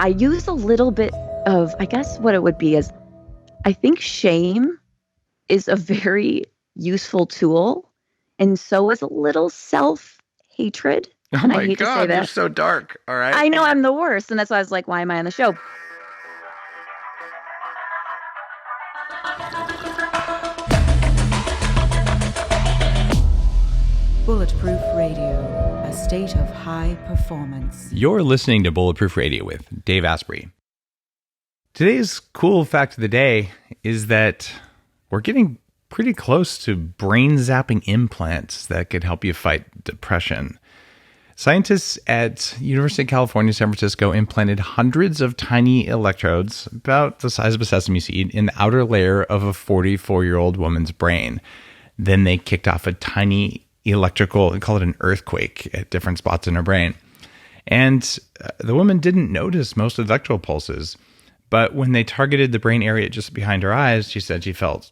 I use a little bit of, I guess what it would be is, I think shame is a very useful tool. And so is a little self-hatred. Oh And I my hate to say God, that. you're so dark. All right. I know I'm the worst. And that's why I was like, why am I on the show? Bulletproof Radio, a state of high performance. You're listening to Bulletproof Radio with Dave Asprey. Today's cool fact of the day is that we're getting pretty close to brain zapping implants that could help you fight depression. Scientists at University of California, San Francisco implanted hundreds of tiny electrodes, about the size of a sesame seed, in the outer layer of a 44-year-old woman's brain. Then they kicked off a tiny electrical, they call it an earthquake, at different spots in her brain. And the woman didn't notice most electrical pulses, but when they targeted the brain area just behind her eyes, she said she felt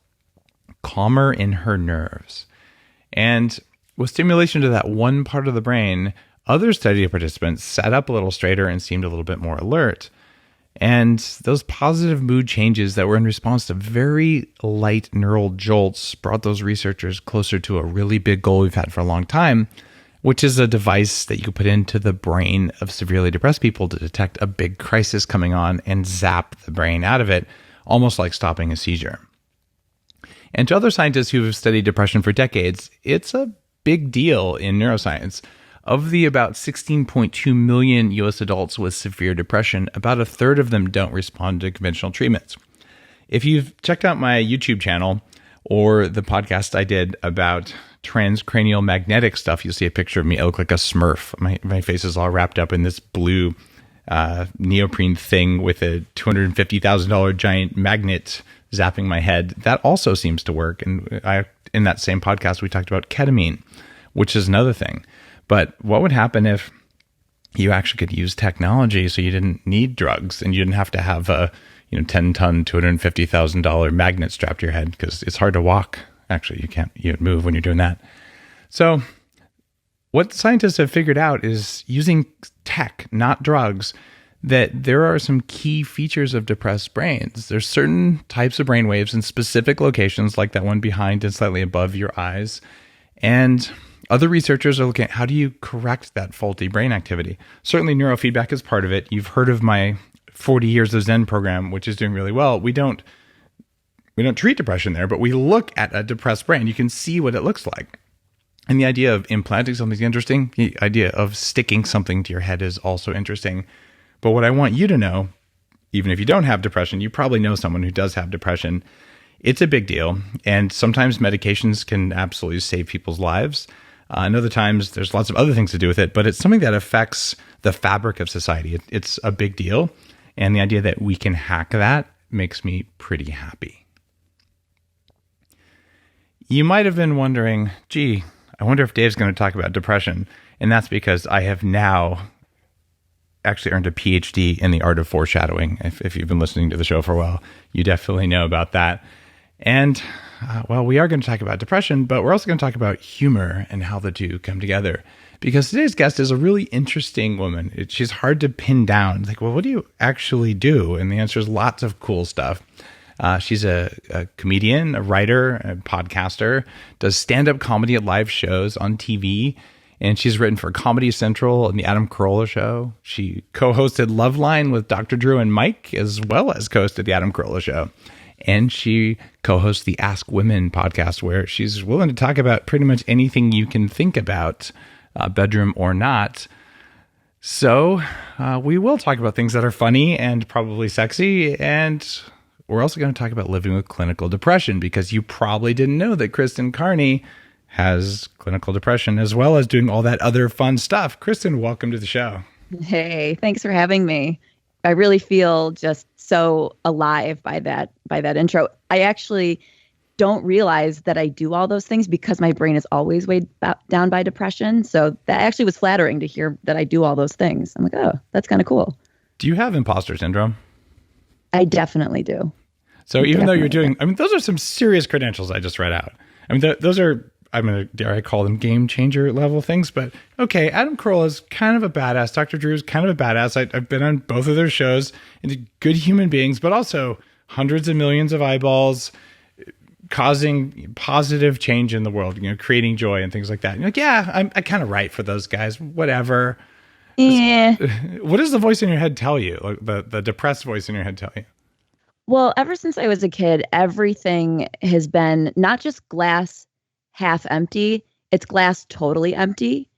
calmer in her nerves. And with stimulation to that one part of the brain, other study participants sat up a little straighter and seemed a little bit more alert. And those positive mood changes that were in response to very light neural jolts brought those researchers closer to a really big goal we've had for a long time, which is a device that you can put into the brain of severely depressed people to detect a big crisis coming on and zap the brain out of it, almost like stopping a seizure. And to other scientists who have studied depression for decades, it's a big deal in neuroscience. Of the about 16.2 million US adults with severe depression, about a third of them don't respond to conventional treatments. If you've checked out my YouTube channel or the podcast I did about transcranial magnetic stuff, you'll see a picture of me. I look like a Smurf. My face is all wrapped up in this blue neoprene thing with a $250,000 giant magnet zapping my head. That also seems to work. And in that same podcast, we talked about ketamine, which is another thing. But what would happen if you actually could use technology so you didn't need drugs and you didn't have to have a 10-ton, $250,000 magnet strapped to your head? Because it's hard to walk. Actually, you can't move when you're doing that. So what scientists have figured out is using tech, not drugs, that there are some key features of depressed brains. There's certain types of brain waves in specific locations, like that one behind and slightly above your eyes. And other researchers are looking at how do you correct that faulty brain activity. Certainly neurofeedback is part of it. You've heard of my 40 Years of Zen program, which is doing really well. We don't treat depression there, but we look at a depressed brain. You can see what it looks like. And the idea of implanting something is interesting. The idea of sticking something to your head is also interesting. But what I want you to know, even if you don't have depression, you probably know someone who does have depression. It's a big deal. And sometimes medications can absolutely save people's lives. And other times there's lots of other things to do with it, but it's something that affects the fabric of society. It's a big deal. And the idea that we can hack that makes me pretty happy. You might have been wondering, gee, I wonder if Dave's going to talk about depression. And that's because I have now actually earned a PhD in the art of foreshadowing. If you've been listening to the show for a while, you definitely know about that. And we are going to talk about depression, but we're also going to talk about humor and how the two come together. Because today's guest is a really interesting woman. She's hard to pin down. Like, well, what do you actually do? And the answer is lots of cool stuff. She's a comedian, a writer, a podcaster, does stand-up comedy at live shows on TV, and she's written for Comedy Central and the Adam Carolla Show. She co-hosted Loveline with Dr. Drew and Mike, as well as co-hosted the Adam Carolla Show. And she co-hosts the Ask Women podcast, where she's willing to talk about pretty much anything you can think about, bedroom or not. So we will talk about things that are funny and probably sexy. And we're also going to talk about living with clinical depression, because you probably didn't know that Kristen Carney has clinical depression, as well as doing all that other fun stuff. Kristen, welcome to the show. Hey, thanks for having me. I really feel just so alive by that intro. I actually don't realize that I do all those things because my brain is always weighed down by depression. So that actually was flattering to hear that I do all those things. I'm like, oh, that's kind of cool. Do you have imposter syndrome? I definitely do. So even though you're doing, those are some serious credentials I just read out. Those are, dare I call them game changer level things, but okay, Adam Carolla is kind of a badass. Dr. Drew is kind of a badass. I've been on both of their shows, and good human beings, but also hundreds of millions of eyeballs, causing positive change in the world, creating joy and things like that. And you're like, yeah, I kind of write for those guys, whatever. Yeah. What does the voice in your head tell you? Like the depressed voice in your head tell you? Well, ever since I was a kid, everything has been not just glass half empty, it's glass totally empty.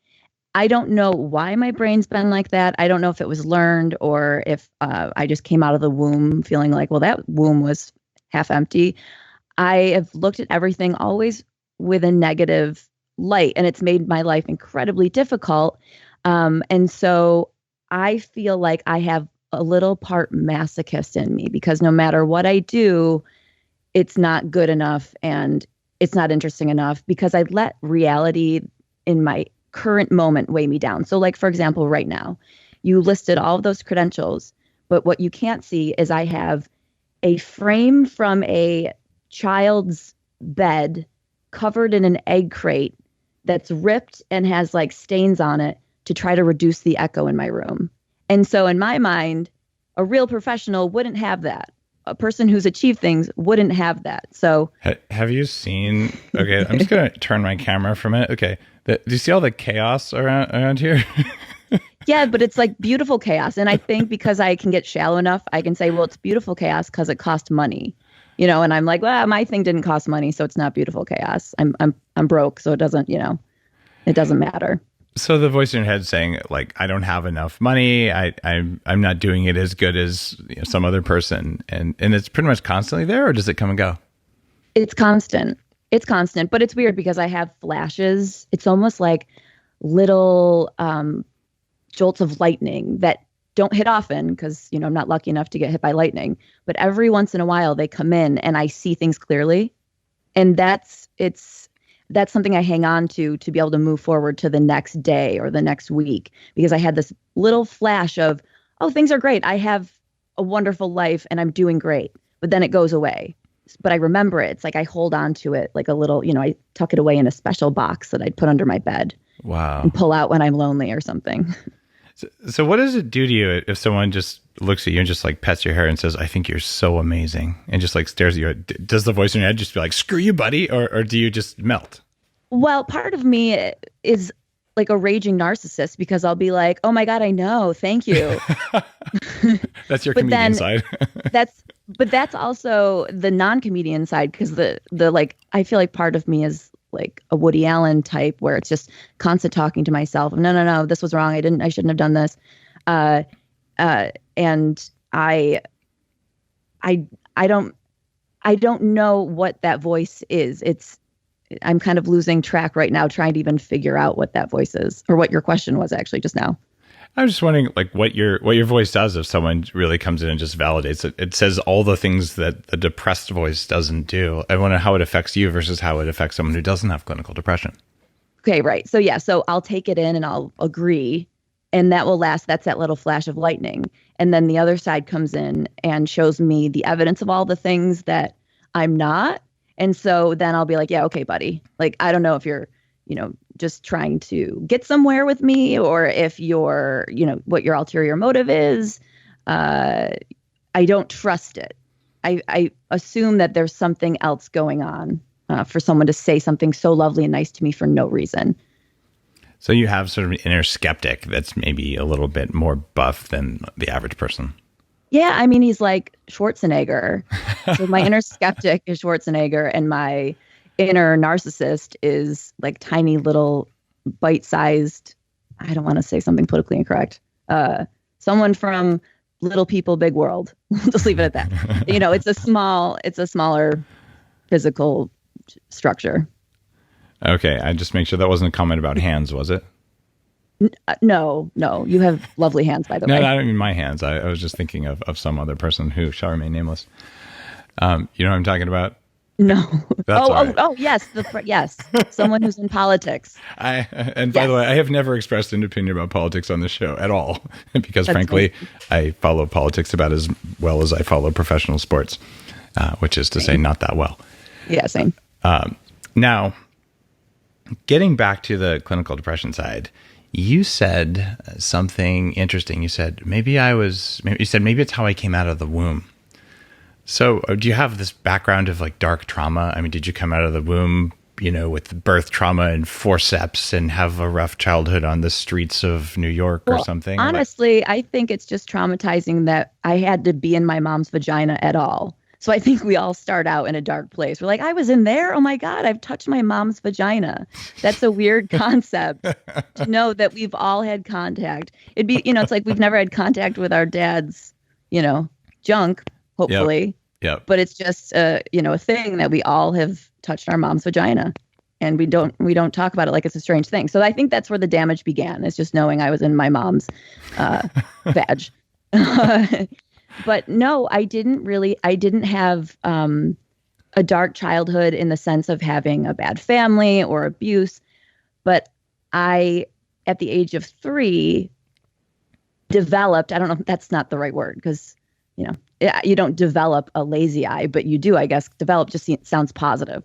I don't know why my brain's been like that. I don't know if it was learned or if I just came out of the womb feeling like, well, that womb was half empty. I have looked at everything always with a negative light, and it's made my life incredibly difficult. And so I feel like I have a little part masochist in me, because no matter what I do, it's not good enough and it's not interesting enough, because I let reality in my current moment weigh me down. So like, for example, right now, you listed all of those credentials, but what you can't see is I have a frame from a child's bed covered in an egg crate that's ripped and has like stains on it to try to reduce the echo in my room. And so in my mind, a real professional wouldn't have that. A person who's achieved things wouldn't have that. So have you seen, okay, I'm just going to turn my camera for a minute. Okay. Do you see all the chaos around here? Yeah, but it's like beautiful chaos. And I think because I can get shallow enough, I can say, well, it's beautiful chaos because it cost money, and I'm like, well, my thing didn't cost money, so it's not beautiful chaos. I'm broke, so it doesn't, it doesn't matter. So the voice in your head saying like, I don't have enough money. I'm not doing it as good as some other person. And it's pretty much constantly there, or does it come and go? It's constant. It's constant, but it's weird because I have flashes. It's almost like little jolts of lightning that don't hit often because, I'm not lucky enough to get hit by lightning. But every once in a while they come in and I see things clearly. And that's something I hang on to be able to move forward to the next day or the next week, because I had this little flash of, oh, things are great. I have a wonderful life and I'm doing great. But then it goes away. But I remember it. It's like I hold on to it like a little, I tuck it away in a special box that I'd put under my bed. Wow. And pull out when I'm lonely or something. So what does it do to you if someone just looks at you and just like pets your hair and says, I think you're so amazing, and just like stares at you? Does the voice in your head just be like, screw you, buddy? Or do you just melt? Well, part of me is like a raging narcissist, because I'll be like, oh my God, I know. Thank you. That's your comedian side. But that's also the non-comedian side, because the like, I feel like part of me is like a Woody Allen type, where it's just constant talking to myself. No, this was wrong. I shouldn't have done this. And I don't know what that voice is. I'm kind of losing track right now, trying to even figure out what that voice is, or what your question was actually just now. I'm just wondering, like, what your voice does if someone really comes in and just validates it. It says all the things that the depressed voice doesn't do. I wonder how it affects you versus how it affects someone who doesn't have clinical depression. Okay, right. So yeah, so I'll take it in and I'll agree, and that will last. That's that little flash of lightning. And then the other side comes in and shows me the evidence of all the things that I'm not. And so then I'll be like, yeah, okay, buddy. Like, I don't know if you're, just trying to get somewhere with me, or if you're, what your ulterior motive is. I don't trust it. I assume that there's something else going on for someone to say something so lovely and nice to me for no reason. So you have sort of an inner skeptic that's maybe a little bit more buff than the average person. Yeah, I mean, he's like Schwarzenegger. So my inner skeptic is Schwarzenegger, and my inner narcissist is like tiny little bite-sized, I don't want to say something politically incorrect, someone from Little People, Big World. Just leave it at that. It's a smaller physical structure. Okay, I just make sure that wasn't a comment about hands, was it? No, you have lovely hands, by the way. No, I don't mean my hands. I was just thinking of some other person who shall remain nameless. You know what I'm talking about? No. That's right. Yes. Yes. Someone who's in politics. By the way, I have never expressed an opinion about politics on this show at all, because frankly, I follow politics about as well as I follow professional sports, which is to say not that well. Yeah, same. Now, getting back to the clinical depression side, you said something interesting. You said, maybe it's how I came out of the womb. So do you have this background of like dark trauma? I mean, did you come out of the womb, with birth trauma and forceps and have a rough childhood on the streets of New York or something? Honestly, I think it's just traumatizing that I had to be in my mom's vagina at all. So I think we all start out in a dark place. We're like, I was in there. Oh my God, I've touched my mom's vagina. That's a weird concept to know that we've all had contact. It'd be, it's like we've never had contact with our dad's, junk, hopefully. Yep. But it's just, a thing that we all have touched our mom's vagina, and we don't talk about it like it's a strange thing. So I think that's where the damage began. Is just knowing I was in my mom's vag. But no, I didn't have a dark childhood in the sense of having a bad family or abuse. But I, at the age of 3, developed, I don't know if that's not the right word, because, you don't develop a lazy eye, but you do, I guess. Develop just sounds positive.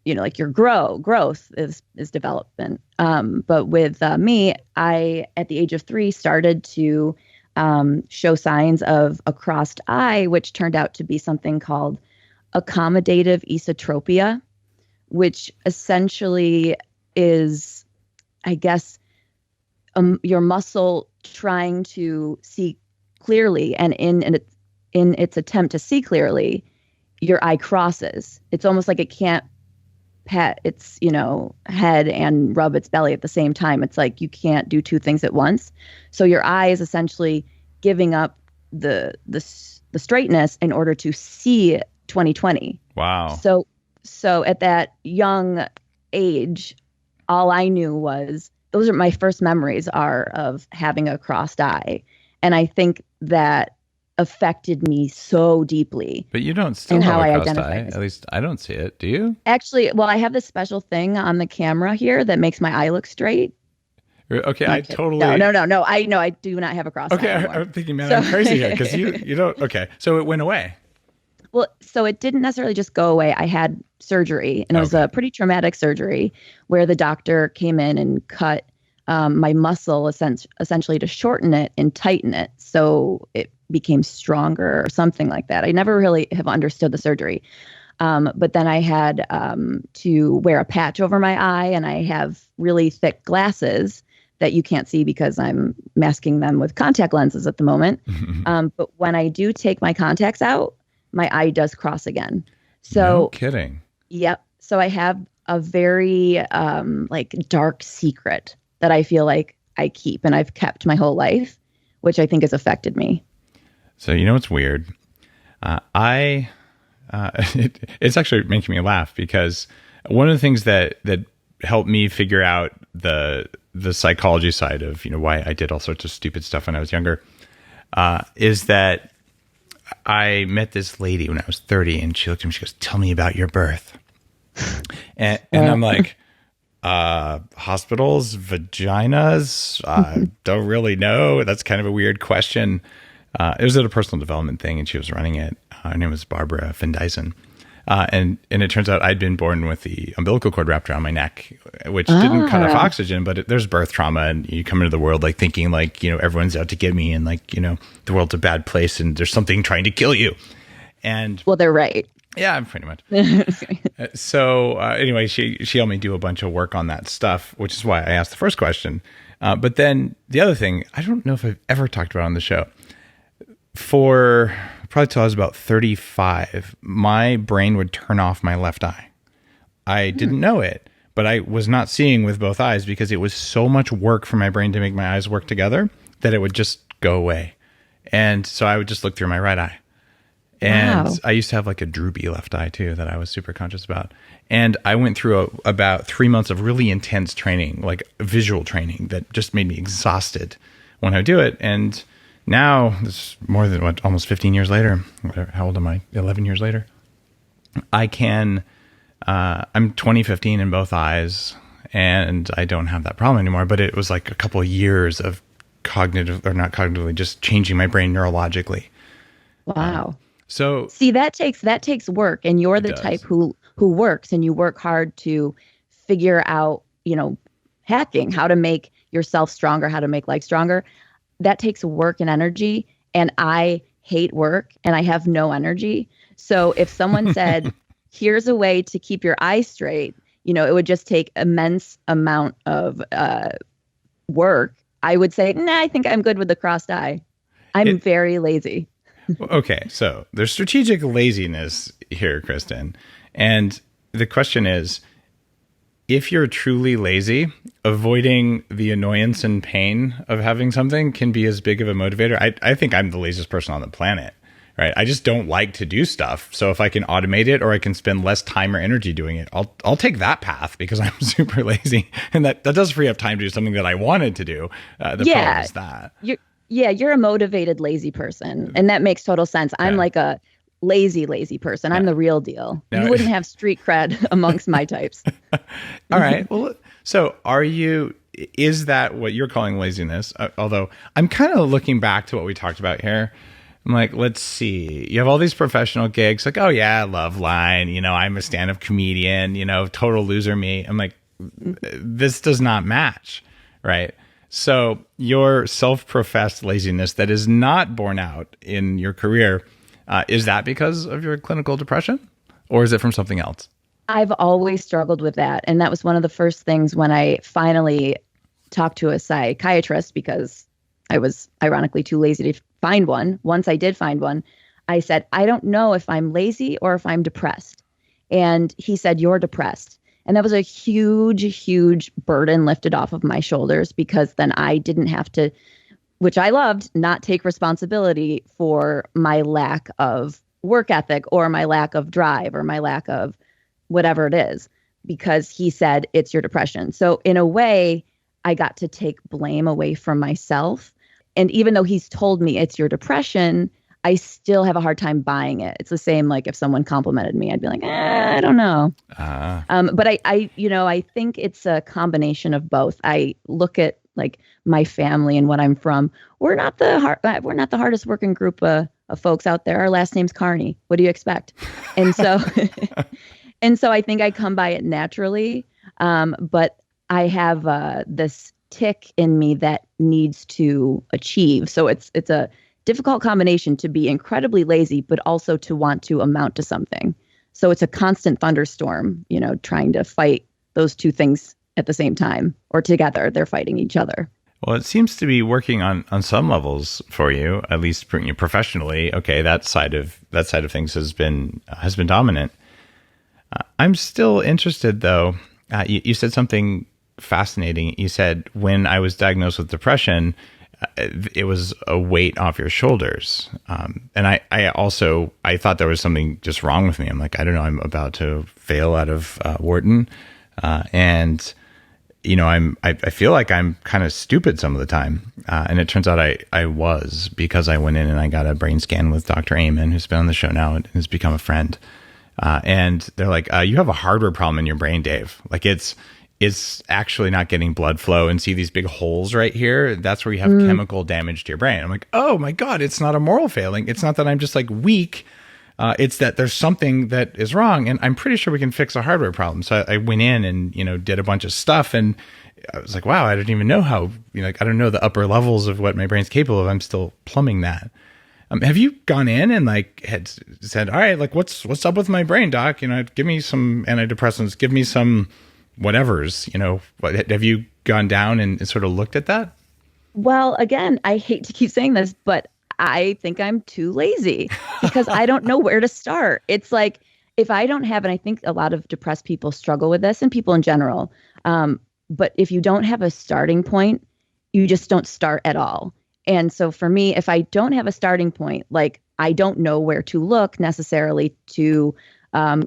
Like your growth is development. But with me, I, at the age of 3, started to show signs of a crossed eye, which turned out to be something called accommodative esotropia, which essentially is, I guess, your muscle trying to see clearly, and in its attempt to see clearly, your eye crosses. It's almost like it can't pet its, head and rub its belly at the same time. It's like you can't do two things at once. So your eye is essentially giving up the straightness in order to see 20/20. Wow. So at that young age, all I knew was, those are my first memories are of having a crossed eye. And I think that affected me so deeply. But you don't still have a crossed eye. At least I don't see it. Do you? Actually, well, I have this special thing on the camera here that makes my eye look straight. Okay, I totally... No. I do not have a crossed eye anymore. I'm thinking, man, I'm crazy here because you don't... Okay, so it went away. Well, so it didn't necessarily just go away. I had surgery, and it was a pretty traumatic surgery where the doctor came in and cut my muscle essentially to shorten it and tighten it so it became stronger or something like that. I never really have understood the surgery. But then I had to wear a patch over my eye, and I have really thick glasses that you can't see because I'm masking them with contact lenses at the moment. But when I do take my contacts out, my eye does cross again. So, no kidding. Yep. So I have a very dark secret that I feel like I keep, and I've kept my whole life, which I think has affected me. So what's weird? It's actually making me laugh because one of the things that helped me figure out the psychology side of why I did all sorts of stupid stuff when I was younger is that I met this lady when I was 30, and she looked at me. She goes, "Tell me about your birth," and I'm like, hospitals, vaginas, don't really know. That's kind of a weird question. It was at a personal development thing, and she was running it. Her name was Barbara Findeisen. And it turns out I'd been born with the umbilical cord wrapped around my neck, which didn't cut off oxygen, but there's birth trauma, and you come into the world thinking everyone's out to get me, and the world's a bad place and there's something trying to kill you. And well, they're right. Yeah, pretty much. So anyway, she helped me do a bunch of work on that stuff, which is why I asked the first question. But then the other thing, I don't know if I've ever talked about on the show. For probably till I was about 35, my brain would turn off my left eye. I didn't know it, but I was not seeing with both eyes because it was so much work for my brain to make my eyes work together that it would just go away. And so I would just look through my right eye. And wow. I used to have a droopy left eye too that I was super conscious about. And I went through about 3 months of really intense training, visual training that just made me exhausted when I do it. And now, this is more than almost 15 years later. How old am I? 11 years later. I'm 20/15 in both eyes, and I don't have that problem anymore. But it was a couple of years of not cognitively, just changing my brain neurologically. Wow. So see, that takes work, and you're the type who works, and you work hard to figure out hacking, how to make yourself stronger, how to make life stronger. That takes work and energy. And I hate work and I have no energy. So if someone said, here's a way to keep your eyes straight, it would just take immense amount of work. I would say, nah, I think I'm good with the crossed eye. I'm very lazy. Okay. So there's strategic laziness here, Kristen. And the question is, if you're truly lazy, avoiding the annoyance and pain of having something can be as big of a motivator. I think I'm the laziest person on the planet, right? I just don't like to do stuff. So if I can automate it or I can spend less time or energy doing it, I'll take that path because I'm super lazy. And that does free up time to do something that I wanted to do. The problem is that. You're a motivated, lazy person. And that makes total sense. I'm like a lazy person. I'm the real deal. You wouldn't have street cred amongst my types. All right. Well, so is that what you're calling laziness? Although I'm kind of looking back to what we talked about here. I'm like, let's see. You have all these professional gigs like, oh yeah, Loveline, I'm a stand-up comedian, total loser me. I'm like, this does not match, right? So your self-professed laziness that is not borne out in your career, is that because of your clinical depression or is it from something else? I've always struggled with that. And that was one of the first things when I finally talked to a psychiatrist, because I was ironically too lazy to find one. Once I did find one, I said, I don't know if I'm lazy or if I'm depressed. And he said, you're depressed. And that was a huge, huge burden lifted off of my shoulders, because then I didn't have to, which I loved, not take responsibility for my lack of work ethic or my lack of drive or my lack of whatever it is, because he said it's your depression. So in a way, I got to take blame away from myself. And even though he's told me it's your depression, I still have a hard time buying it. It's the same like if someone complimented me, I'd be like, I don't know. But I think it's a combination of both. I look at like my family and what I'm from. We're not the hardest working group of folks out there. Our last name's Carney. What do you expect? And so, and so I think I come by it naturally. But I have this tick in me that needs to achieve. So it's a difficult combination to be incredibly lazy, but also to want to amount to something. So it's a constant thunderstorm, trying to fight those two things at the same time, or together. They're fighting each other. Well, it seems to be working on some levels for you, at least professionally. Okay, that side of things has been dominant. I'm still interested, though. You said something fascinating. You said when I was diagnosed with depression, it was a weight off your shoulders. And I thought there was something just wrong with me. I'm like, I don't know, I'm about to fail out of Wharton. And I feel like I'm kind of stupid some of the time. And it turns out I was, because I went in and I got a brain scan with Dr. Amen, who's been on the show now and has become a friend. And they're like, you have a hardware problem in your brain, Dave. Like it's actually not getting blood flow, and see these big holes right here. That's where you have chemical damage to your brain. I'm like, oh my God, it's not a moral failing. It's not that I'm just like weak. It's that there's something that is wrong, and I'm pretty sure we can fix a hardware problem. So I went in and, did a bunch of stuff, and I was like, wow, I didn't even know how, I don't know the upper levels of what my brain's capable of. I'm still plumbing that. Have you gone in and had said, all right, like what's up with my brain, doc? Give me some antidepressants, give me some whatever's, have you gone down and sort of looked at that? Well, again, I hate to keep saying this, but I think I'm too lazy because I don't know where to start. It's like, if I don't have, and I think a lot of depressed people struggle with this, and people in general, but if you don't have a starting point, you just don't start at all. And so for me, if I don't have a starting point, like I don't know where to look necessarily to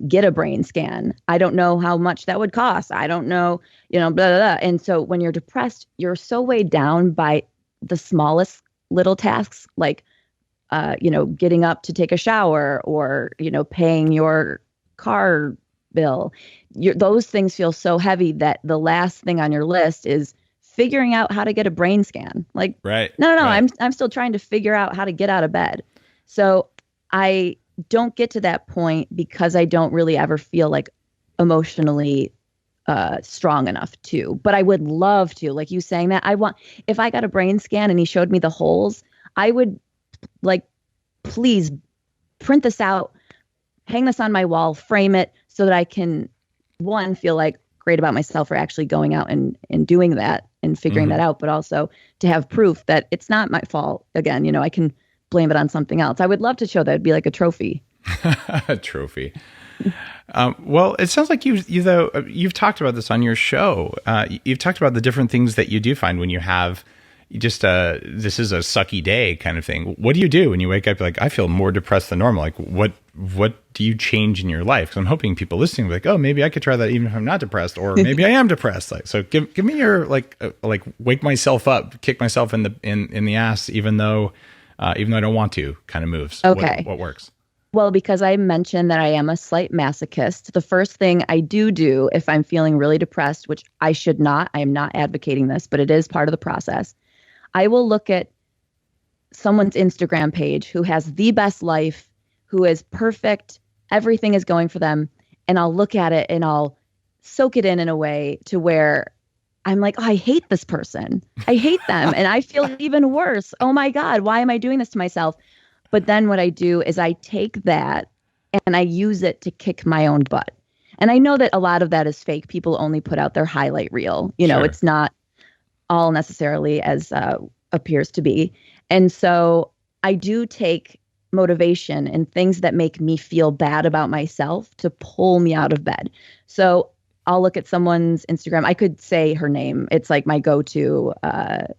get a brain scan. I don't know how much that would cost. I don't know, blah, blah, blah. And so when you're depressed, you're so weighed down by the smallest little tasks, like, getting up to take a shower, or, paying your car bill. Those things feel so heavy that the last thing on your list is figuring out how to get a brain scan. Like, right. No. Right. I'm still trying to figure out how to get out of bed. So I don't get to that point because I don't really ever feel like emotionally strong enough to, but I would love to, like you saying that. If I got a brain scan and he showed me the holes, I would like, please print this out, hang this on my wall, frame it so that I can, one, feel like great about myself for actually going out and doing that and figuring that out, but also to have proof that it's not my fault. Again, I can blame it on something else. I would love to show that. It'd be like a trophy. A trophy. Well, it sounds like you've talked about this on your show. You've talked about the different things that you do find when you have just this is a sucky day kind of thing. What do you do when you wake up like, I feel more depressed than normal? Like what do you change in your life? Because I'm hoping people listening will be like, oh, maybe I could try that even if I'm not depressed, or maybe I am depressed. Like, so give me your like wake myself up, kick myself in the ass, even though I don't want to kind of moves. Okay. What works? Well, because I mentioned that I am a slight masochist, the first thing I do if I'm feeling really depressed, which I should not, I am not advocating this, but it is part of the process. I will look at someone's Instagram page who has the best life, who is perfect, everything is going for them, and I'll look at it and I'll soak it in a way to where I'm like, oh, I hate this person. I hate them. And I feel even worse. Oh my God, why am I doing this to myself? But then what I do is I take that and I use it to kick my own butt. And I know that a lot of that is fake. People only put out their highlight reel. Sure. It's not all necessarily as appears to be. And so I do take motivation and things that make me feel bad about myself to pull me out of bed. So I'll look at someone's Instagram. I could say her name. It's like my go-to,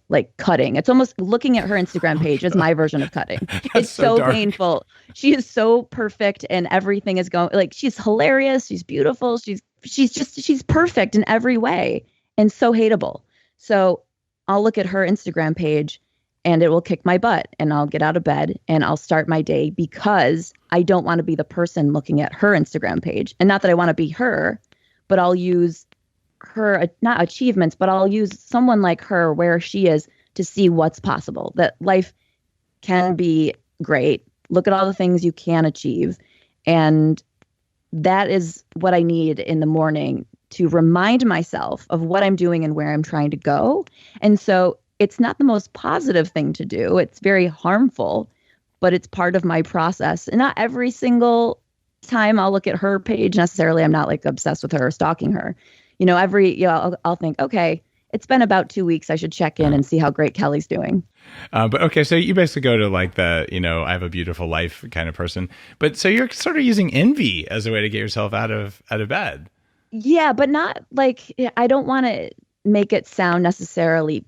like cutting. It's almost looking at her Instagram page is my version of cutting. It's so painful. She is so perfect and everything is going, like, she's hilarious. She's beautiful. She's perfect in every way and so hateable. So I'll look at her Instagram page and it will kick my butt and I'll get out of bed and I'll start my day because I don't want to be the person looking at her Instagram page. And not that I want to be her, but I'll use her, not achievements, but I'll use someone like her where she is to see what's possible, that life can be great. Look at all the things you can achieve. And that is what I need in the morning to remind myself of what I'm doing and where I'm trying to go. And so it's not the most positive thing to do. It's very harmful, but it's part of my process. And not every single time I'll look at her page necessarily. I'm not like obsessed with her or stalking her. I'll think, okay, it's been about 2 weeks. I should check in and see how great Kelly's doing. But okay, so you basically go to like the, I have a beautiful life kind of person. But so you're sort of using envy as a way to get yourself out of bed. Yeah, but not like, I don't want to make it sound necessarily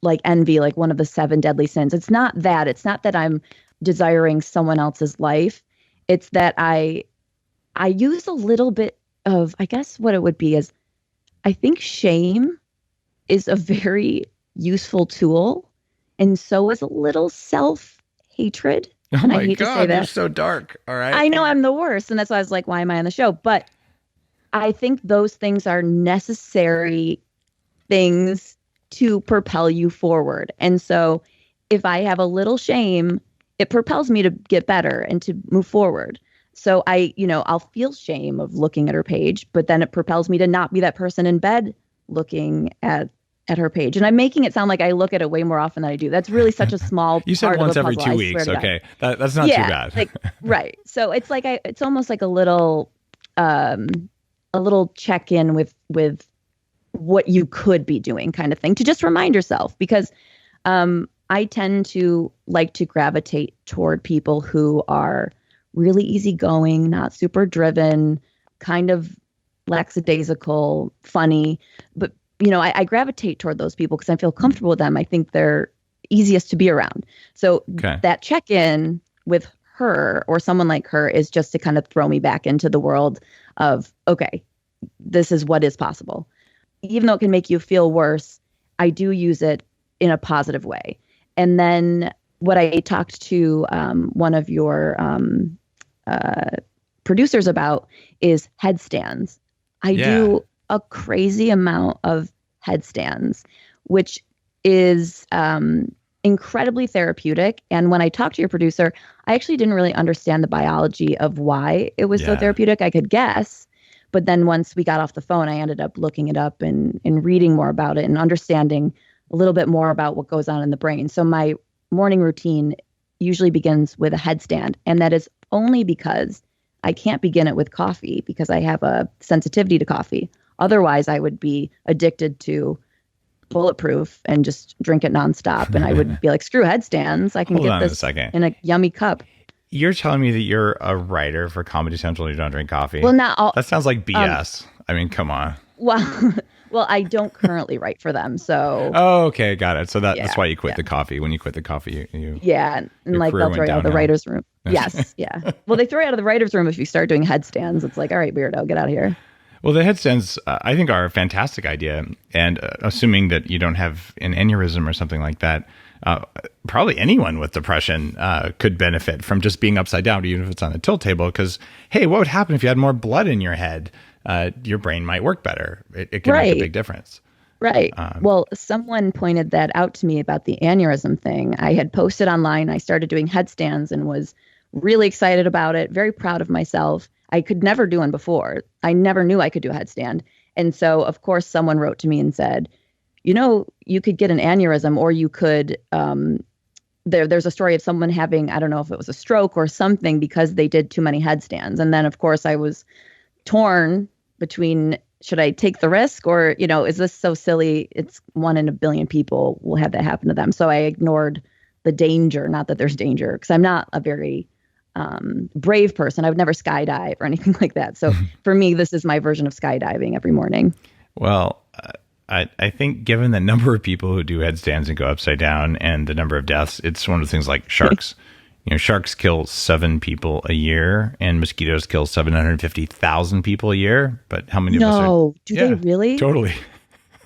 like envy, like one of the 7 deadly sins. It's not that. It's not that I'm desiring someone else's life. It's that I use a little bit of, I guess what it would be is, I think shame is a very useful tool. And so is a little self-hatred. Oh and my I hate God, to say that. you're so dark. All right. I know I'm the worst. And that's why I was like, why am I on the show? But I think those things are necessary things to propel you forward. And so if I have a little shame, it propels me to get better and to move forward. So I'll feel shame of looking at her page, but then it propels me to not be that person in bed looking at her page. And I'm making it sound like I look at it way more often than I do. That's really such a small You said part once of the every puzzle, 2 weeks. Okay. That's not too bad. Like, right. So it's like it's almost like a little check-in with what you could be doing kind of thing to just remind yourself, because I tend to like to gravitate toward people who are really easygoing, not super driven, kind of lackadaisical, funny. But, I gravitate toward those people because I feel comfortable with them. I think they're easiest to be around. So that check-in with her or someone like her is just to kind of throw me back into the world of, okay, this is what is possible. Even though it can make you feel worse, I do use it in a positive way. And then what I talked to one of your producers about is headstands. I do a crazy amount of headstands, which is incredibly therapeutic. And when I talked to your producer, I actually didn't really understand the biology of why it was so therapeutic. I could guess, But then once we got off the phone, I ended up looking it up and reading more about it and understanding a little bit more about what goes on in the brain. So my morning routine usually begins with a headstand. And that is only because I can't begin it with coffee because I have a sensitivity to coffee. Otherwise, I would be addicted to Bulletproof and just drink it nonstop. And I would be like, screw headstands. I can get this in a yummy cup. You're telling me that you're a writer for Comedy Central and you don't drink coffee? Well, not all. That sounds like BS. I mean, come on. Well, I don't currently write for them, so. Oh, okay, got it. So that's why you quit the coffee. When you quit the coffee, you and like they'll throw you out of the writer's room. Yes, yeah. Well, they throw you out of the writer's room if you start doing headstands. It's like, all right, weirdo, get out of here. Well, the headstands, I think, are a fantastic idea. And assuming that you don't have an aneurysm or something like that, probably anyone with depression could benefit from just being upside down, even if it's on a tilt table. Because, hey, what would happen if you had more blood in your head? Your brain might work better. It can make a big difference. Right. Well, someone pointed that out to me about the aneurysm thing. I had posted online. I started doing headstands and was really excited about it, very proud of myself. I could never do one before. I never knew I could do a headstand. And so, of course, someone wrote to me and said, you could get an aneurysm, or you could, there's a story of someone having, I don't know if it was a stroke or something because they did too many headstands. And then, of course, I was torn between, should I take the risk or, is this so silly? It's 1 in a billion people will have that happen to them. So I ignored the danger, not that there's danger, because I'm not a very brave person. I would never skydive or anything like that. So for me, this is my version of skydiving every morning. Well, I think given the number of people who do headstands and go upside down and the number of deaths, it's one of the things like sharks. Sharks kill 7 people a year and mosquitoes kill 750,000 people a year. But how many of us are? No, do they really? Totally.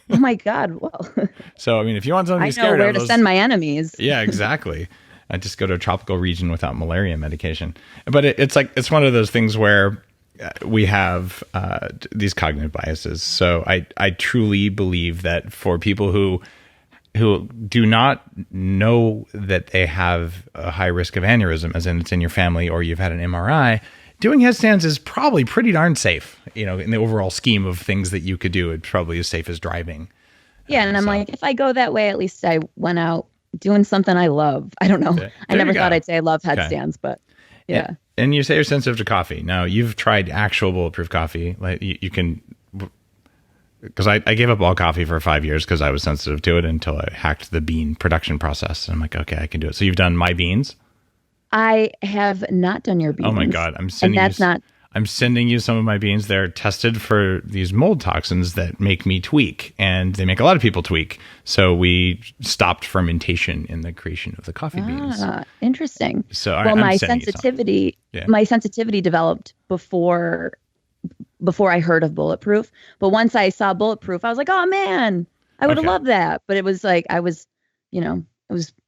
Oh my God. Well, so, I mean, if you want something to be scared of, I know where to send my enemies. Yeah, exactly. I just go to a tropical region without malaria medication. But it's one of those things where we have these cognitive biases. So I truly believe that for people who do not know that they have a high risk of aneurysm, as in it's in your family or you've had an MRI, doing headstands is probably pretty darn safe. In the overall scheme of things that you could do, it's probably as safe as driving. Yeah, and I'm like, if I go that way, at least I went out doing something I love. I don't know. I never thought I'd say I love headstands, but yeah. And you say you're sensitive to coffee. Now, you've tried actual Bulletproof coffee. Like you can, because I gave up all coffee for 5 years because I was sensitive to it until I hacked the bean production process. And I'm like, okay, I can do it. So you've done my beans? I have not done your beans. Oh my God. I'm sending you some of my beans. They're tested for these mold toxins that make me tweak, and they make a lot of people tweak. So we stopped fermentation in the creation of the coffee beans. Interesting. So my sensitivity developed before I heard of Bulletproof. But once I saw Bulletproof, I was like, oh man, I would have loved that. But it was like, it was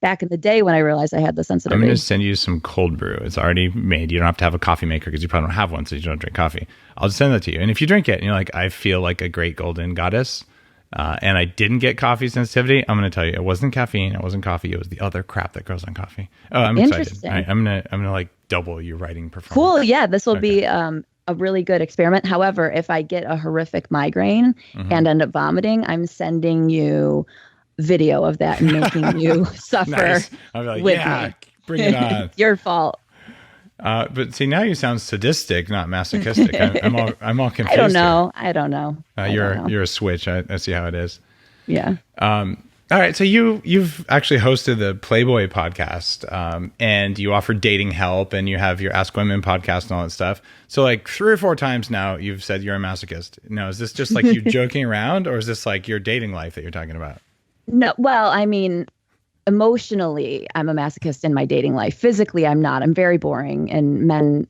back in the day when I realized I had the sensitivity. I'm going to send you some cold brew. It's already made. You don't have to have a coffee maker because you probably don't have one, so you don't drink coffee. I'll just send that to you. And if you drink it and you're like, I feel like a great golden goddess, and I didn't get coffee sensitivity, I'm going to tell you, it wasn't caffeine, it wasn't coffee, it was the other crap that grows on coffee. Oh, I'm excited. All right, I'm gonna like double your writing performance. Cool. Yeah, this will be a really good experiment. However, if I get a horrific migraine and end up vomiting, I'm sending you video of that and making you suffer nice. I'll be like, with me. Bring it on. It's your fault. But see, now you sound sadistic, not masochistic. I'm all confused. I don't know. You're a switch. I see how it is. Yeah. All right. So you've actually hosted the Playboy podcast, and you offer dating help, and you have your Ask Women podcast and all that stuff. So like 3 or 4 times now, you've said you're a masochist. Now, is this just like you joking around, or is this like your dating life that you're talking about? No, well, I mean, emotionally, I'm a masochist in my dating life. Physically, I'm not. I'm very boring, and men,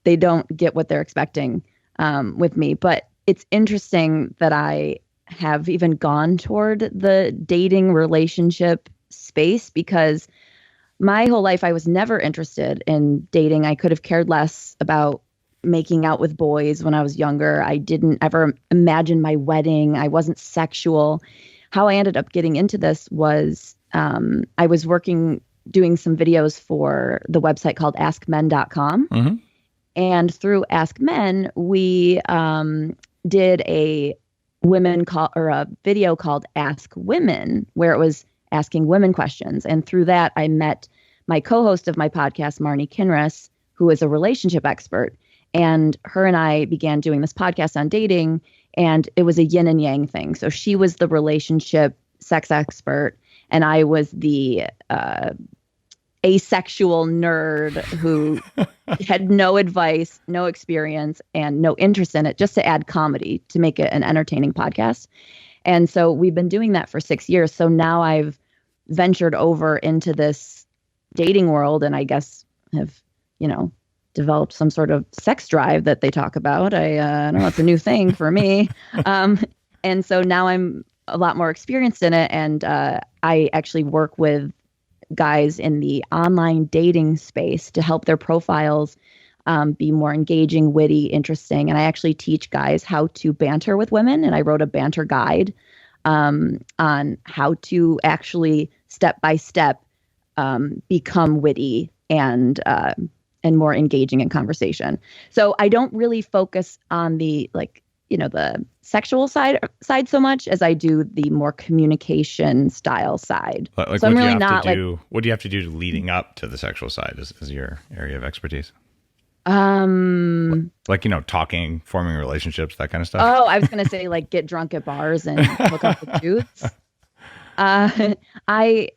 they don't get what they're expecting with me. But it's interesting that I have even gone toward the dating relationship space, because my whole life I was never interested in dating. I could have cared less about making out with boys when I was younger. I didn't ever imagine my wedding. I wasn't sexual. How I ended up getting into this was I was doing some videos for the website called askmen.com. And through Ask Men, we did a women call or a video called Ask Women, where it was asking women questions. And through that, I met my co-host of my podcast, Marnie Kinrys, who is a relationship expert. And her and I began doing this podcast on dating, and it was a yin and yang thing. So she was the relationship sex expert, and I was the asexual nerd who had no advice, no experience, and no interest in it, just to add comedy to make it an entertaining podcast. And so we've been doing that for 6 years. So now I've ventured over into this dating world, and I guess have, developed some sort of sex drive that they talk about. I don't know, it's a new thing for me. And so now I'm a lot more experienced in it. And I actually work with guys in the online dating space to help their profiles be more engaging, witty, interesting. And I actually teach guys how to banter with women. And I wrote a banter guide on how to actually step by step become witty and more engaging in conversation. So I don't really focus on the the sexual side so much as I do the more communication style side. Like, so I'm really not what do you have to do leading up to the sexual side is your area of expertise? Talking, forming relationships, that kind of stuff. Oh, I was going to say get drunk at bars and hook up with dudes. I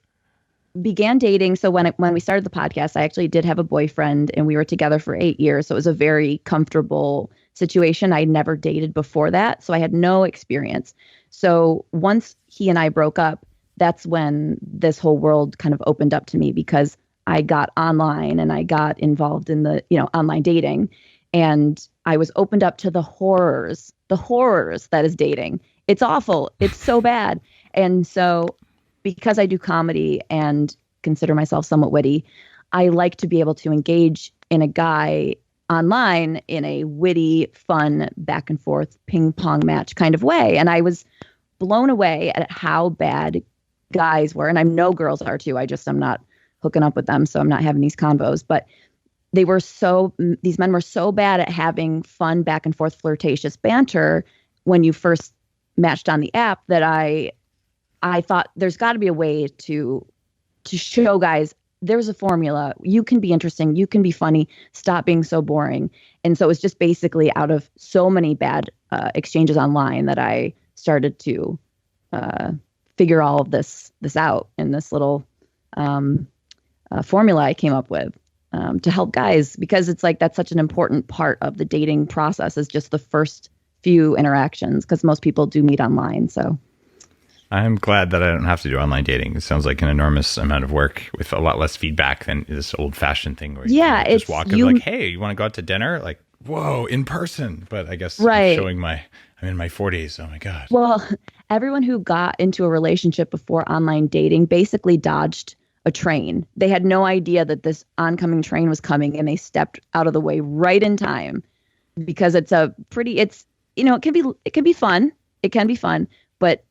began dating. So when we started the podcast, I actually did have a boyfriend, and we were together for 8 years. So it was a very comfortable situation. I never dated before that, so I had no experience. So once he and I broke up, that's when this whole world kind of opened up to me, because I got online and I got involved in the online dating, and I was opened up to the horrors that is dating. It's awful. It's so bad. And so because I do comedy and consider myself somewhat witty, I like to be able to engage in a guy online in a witty, fun, back and forth ping pong match kind of way. And I was blown away at how bad guys were. And I know girls are too. I'm not hooking up with them, so I'm not having these convos. But these men were so bad at having fun, back and forth, flirtatious banter when you first matched on the app that I thought there's got to be a way to show guys there's a formula. You can be interesting. You can be funny. Stop being so boring. And so it was just basically out of so many bad exchanges online that I started to figure all of this out in this little formula I came up with to help guys, because it's that's such an important part of the dating process, is just the first few interactions, because most people do meet online. So I'm glad that I don't have to do online dating. It sounds like an enormous amount of work with a lot less feedback than this old-fashioned thing where you just walk up hey, you want to go out to dinner? Whoa, in person. But I guess I'm showing I'm in my 40s. Oh my God. Well, everyone who got into a relationship before online dating basically dodged a train. They had no idea that this oncoming train was coming, and they stepped out of the way right in time, because it can be fun. It can be fun, but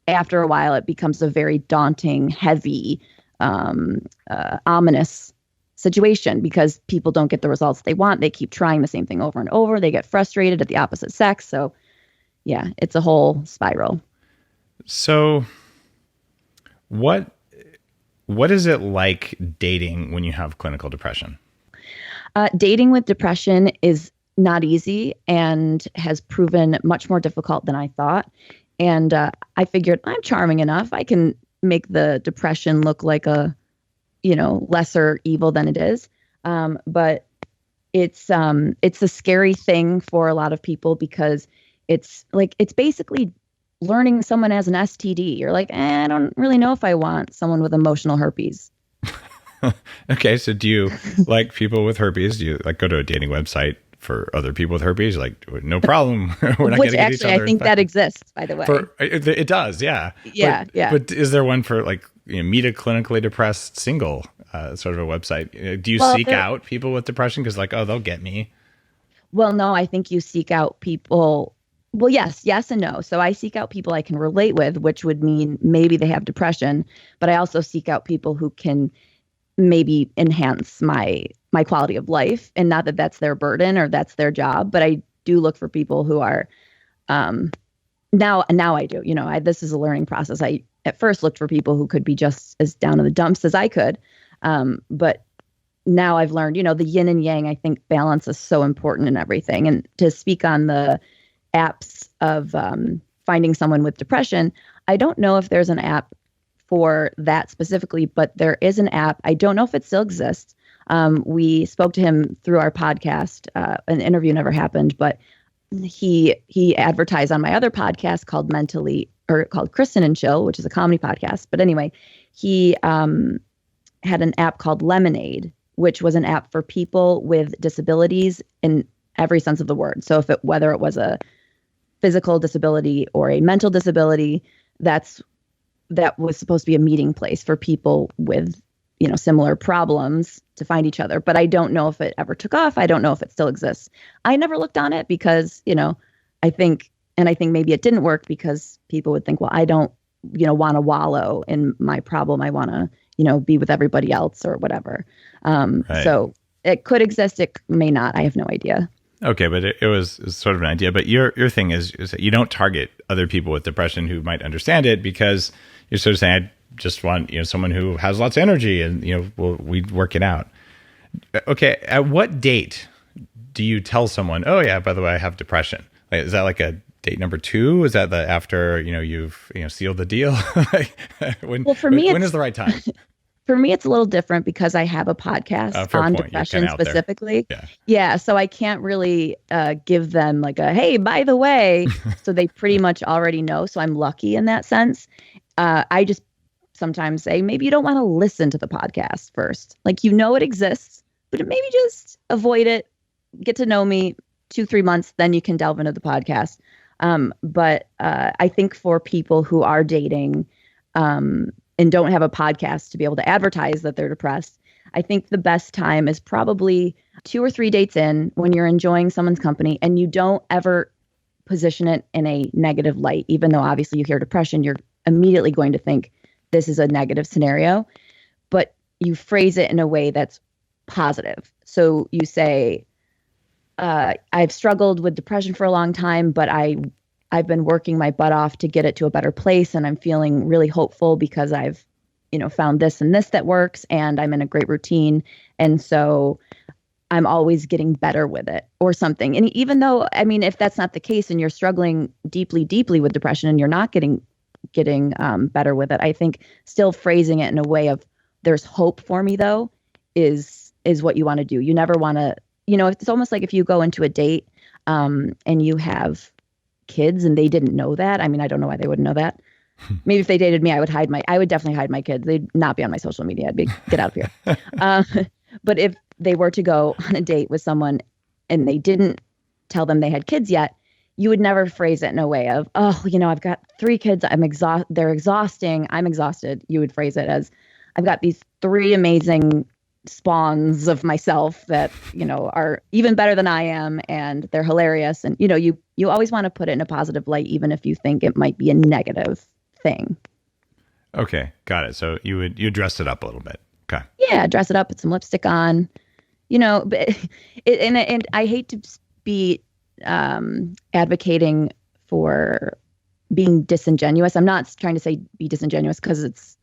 after a while, it becomes a very daunting, heavy, ominous situation, because people don't get the results they want. They keep trying the same thing over and over. They get frustrated at the opposite sex. So, yeah, it's a whole spiral. So, what is it like dating when you have clinical depression? Dating with depression is not easy and has proven much more difficult than I thought. And I figured I'm charming enough. I can make the depression look like a, lesser evil than it is. But it's a scary thing for a lot of people, because it's basically learning someone has an STD. You're I don't really know if I want someone with emotional herpes. Okay. So do you like people with herpes? Do you go to a dating website for other people with herpes? No problem. We're not Which getting actually, I think that exists, by the way. It does, yeah. Yeah, yeah. But is there one for meet a clinically depressed single sort of a website? Do you seek out people with depression because they'll get me? Well, no, I think you seek out people. Well, yes and no. So I seek out people I can relate with, which would mean maybe they have depression, but I also seek out people who can maybe enhance my my quality of life. And not that that's their burden or that's their job, but I do look for people who are, now I do, this is a learning process. I at first looked for people who could be just as down in the dumps as I could. But now I've learned, the yin and yang, I think balance is so important in everything. And to speak on the apps of finding someone with depression, I don't know if there's an app for that specifically, but there is an app. I don't know if it still exists. We spoke to him through our podcast. An interview never happened, but he advertised on my other podcast called Kristen and Ch, which is a comedy podcast. But anyway, he had an app called Lemonade, which was an app for people with disabilities in every sense of the word. So whether it was a physical disability or a mental disability, that was supposed to be a meeting place for people with, similar problems to find each other. But I don't know if it ever took off. I don't know if it still exists. I never looked on it because, I think maybe it didn't work because people would think, well, I don't, want to wallow in my problem. I want to, be with everybody else or whatever. Right. So it could exist. It may not. I have no idea. Okay, but it was sort of an idea. But your thing is that you don't target other people with depression who might understand it, because you're sort of saying, I just want someone who has lots of energy, and we'd work it out. Okay, at what date do you tell someone, oh yeah, by the way, I have depression? Like, is that like a date number 2? Is that after you've sealed the deal? When is the right time? For me, it's a little different because I have a podcast on depression specifically. Yeah. So I can't really give them like hey, by the way, so they pretty much already know. So I'm lucky in that sense. I just sometimes say, maybe you don't want to listen to the podcast first. Like, it exists, but maybe just avoid it, get to know me 2-3 months, then you can delve into the podcast. But I think for people who are dating, and don't have a podcast to be able to advertise that they're depressed, I think the best time is probably 2 or 3 dates in, when you're enjoying someone's company and you don't ever position it in a negative light. Even though obviously you hear depression, you're immediately going to think this is a negative scenario, but you phrase it in a way that's positive. So you say, I've struggled with depression for a long time, but I've been working my butt off to get it to a better place. And I'm feeling really hopeful because I've, found this and this that works, and I'm in a great routine. And so I'm always getting better with it or something. And even though, if that's not the case and you're struggling deeply, deeply with depression and you're not getting better with it, I think still phrasing it in a way of there's hope for me though, is what you want to do. You never want to, it's almost like if you go into a date, and you have kids and they didn't know that. I don't know why they wouldn't know that. Maybe if they dated me, I would definitely hide my kids. They'd not be on my social media. I'd be, get out of here. But if they were to go on a date with someone and they didn't tell them they had kids yet, you would never phrase it in a way of, oh, I've got 3 kids. They're exhausting. I'm exhausted. You would phrase it as, I've got these 3 amazing spawns of myself that, are even better than I am, and they're hilarious. And, you always want to put it in a positive light, even if you think it might be a negative thing. Okay. Got it. So you dress it up a little bit. Okay. Yeah. Dress it up, put some lipstick on, but and I hate to be advocating for being disingenuous. I'm not trying to say be disingenuous, because it's,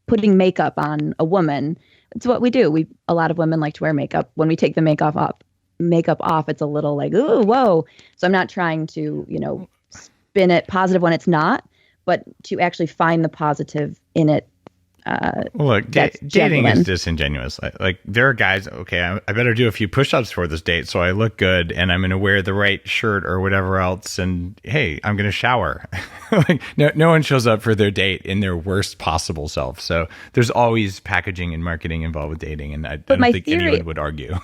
putting makeup on a woman. It's what we do. A lot of women like to wear makeup. When we take the makeup off, it's a little like, ooh, whoa. So I'm not trying to, spin it positive when it's not, but to actually find the positive in it. Look, dating is disingenuous. Like there are guys, okay, I better do a few push-ups for this date so I look good, and I'm going to wear the right shirt or whatever else, and hey, I'm going to shower. Like no one shows up for their date in their worst possible self. So there's always packaging and marketing involved with dating, and I don't think anyone would argue.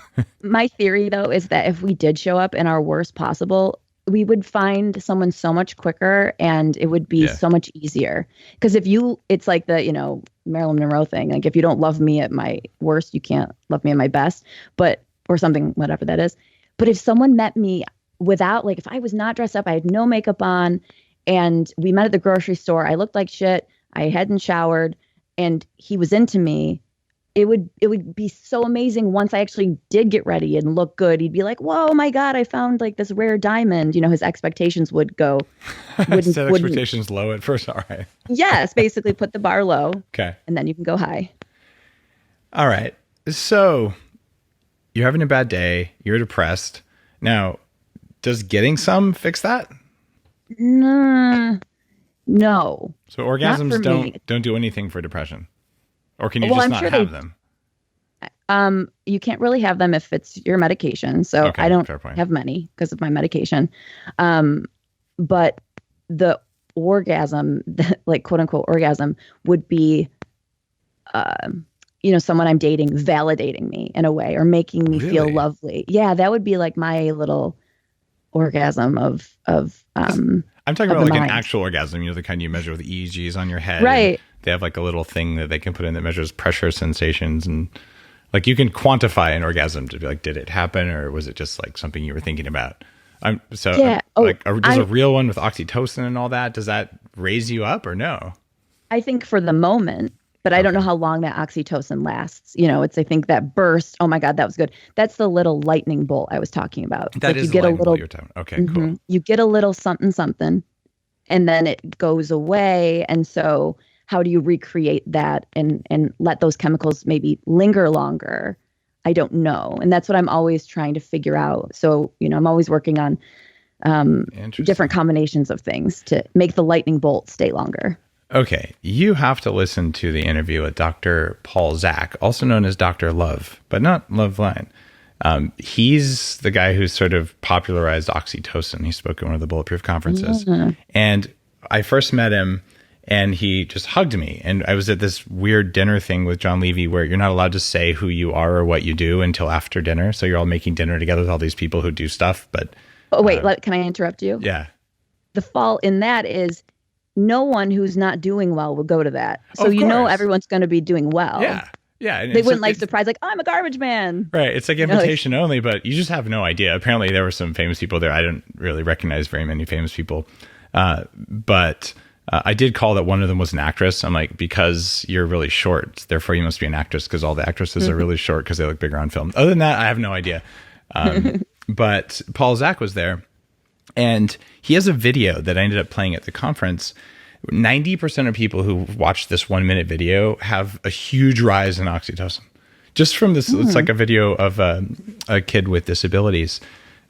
My theory, though, is that if we did show up in our worst possible, we would find someone so much quicker, and it would be so much easier. Because it's like the, Marilyn Monroe thing. Like, if you don't love me at my worst, you can't love me at my best, or something, whatever that is. But if someone met me without, like, if I was not dressed up, I had no makeup on, and we met at the grocery store, I looked like shit, I hadn't showered, and he was into me, would be so amazing once I actually did get ready and look good. He'd be like, "Whoa, my God, I found like this rare diamond." His expectations would go. Set expectations low at first. All right. Yes, basically put the bar low. Okay. And then you can go high. All right. So you're having a bad day. You're depressed. Now, does getting some fix that? No. So orgasms don't do anything for depression, or can you just not have them? You can't really have them if it's your medication. So okay, I don't have many because of my medication. But the orgasm, like quote unquote orgasm, would be, someone I'm dating validating me in a way or making me feel lovely. Yeah, that would be like my little orgasm of I'm talking about like an actual orgasm, the kind you measure with EEGs on your head. Right. They have like a little thing that they can put in that measures pressure sensations, and like you can quantify an orgasm to be like, did it happen or was it just like something you were thinking about? Does a real one with oxytocin and all that, does that raise you up or no? I think for the moment, but I don't know how long that oxytocin lasts. I think that burst. Oh my God, that was good. That's the little lightning bolt I was talking about. That is the lightning bolt you're talking about. Okay, cool. You get a little something, something, and then it goes away. And so how do you recreate that and let those chemicals maybe linger longer? I don't know. And that's what I'm always trying to figure out. So, I'm always working on different combinations of things to make the lightning bolt stay longer. Okay, you have to listen to the interview with Dr. Paul Zak, also known as Dr. Love, but not Loveline. He's the guy who sort of popularized oxytocin. He spoke at one of the Bulletproof conferences. Mm-hmm. And I first met him, and he just hugged me. And I was at this weird dinner thing with John Levy where you're not allowed to say who you are or what you do until after dinner. So you're all making dinner together with all these people who do stuff. But oh, wait, can I interrupt you? Yeah. The fault in that is no one who's not doing well will go to that. So everyone's going to be doing well. Yeah. Yeah. They wouldn't surprise like, I'm a garbage man. Right. It's like invitation only, but you just have no idea. Apparently there were some famous people there. I didn't really recognize very many famous people. But I did call that one of them was an actress. I'm like, because you're really short, therefore you must be an actress because all the actresses are really short because they look bigger on film. Other than that, I have no idea. But Paul Zak was there. And he has a video that I ended up playing at the conference. 90% of people who watch this 1 minute video have a huge rise in oxytocin. Just from this, it's like a video of a kid with disabilities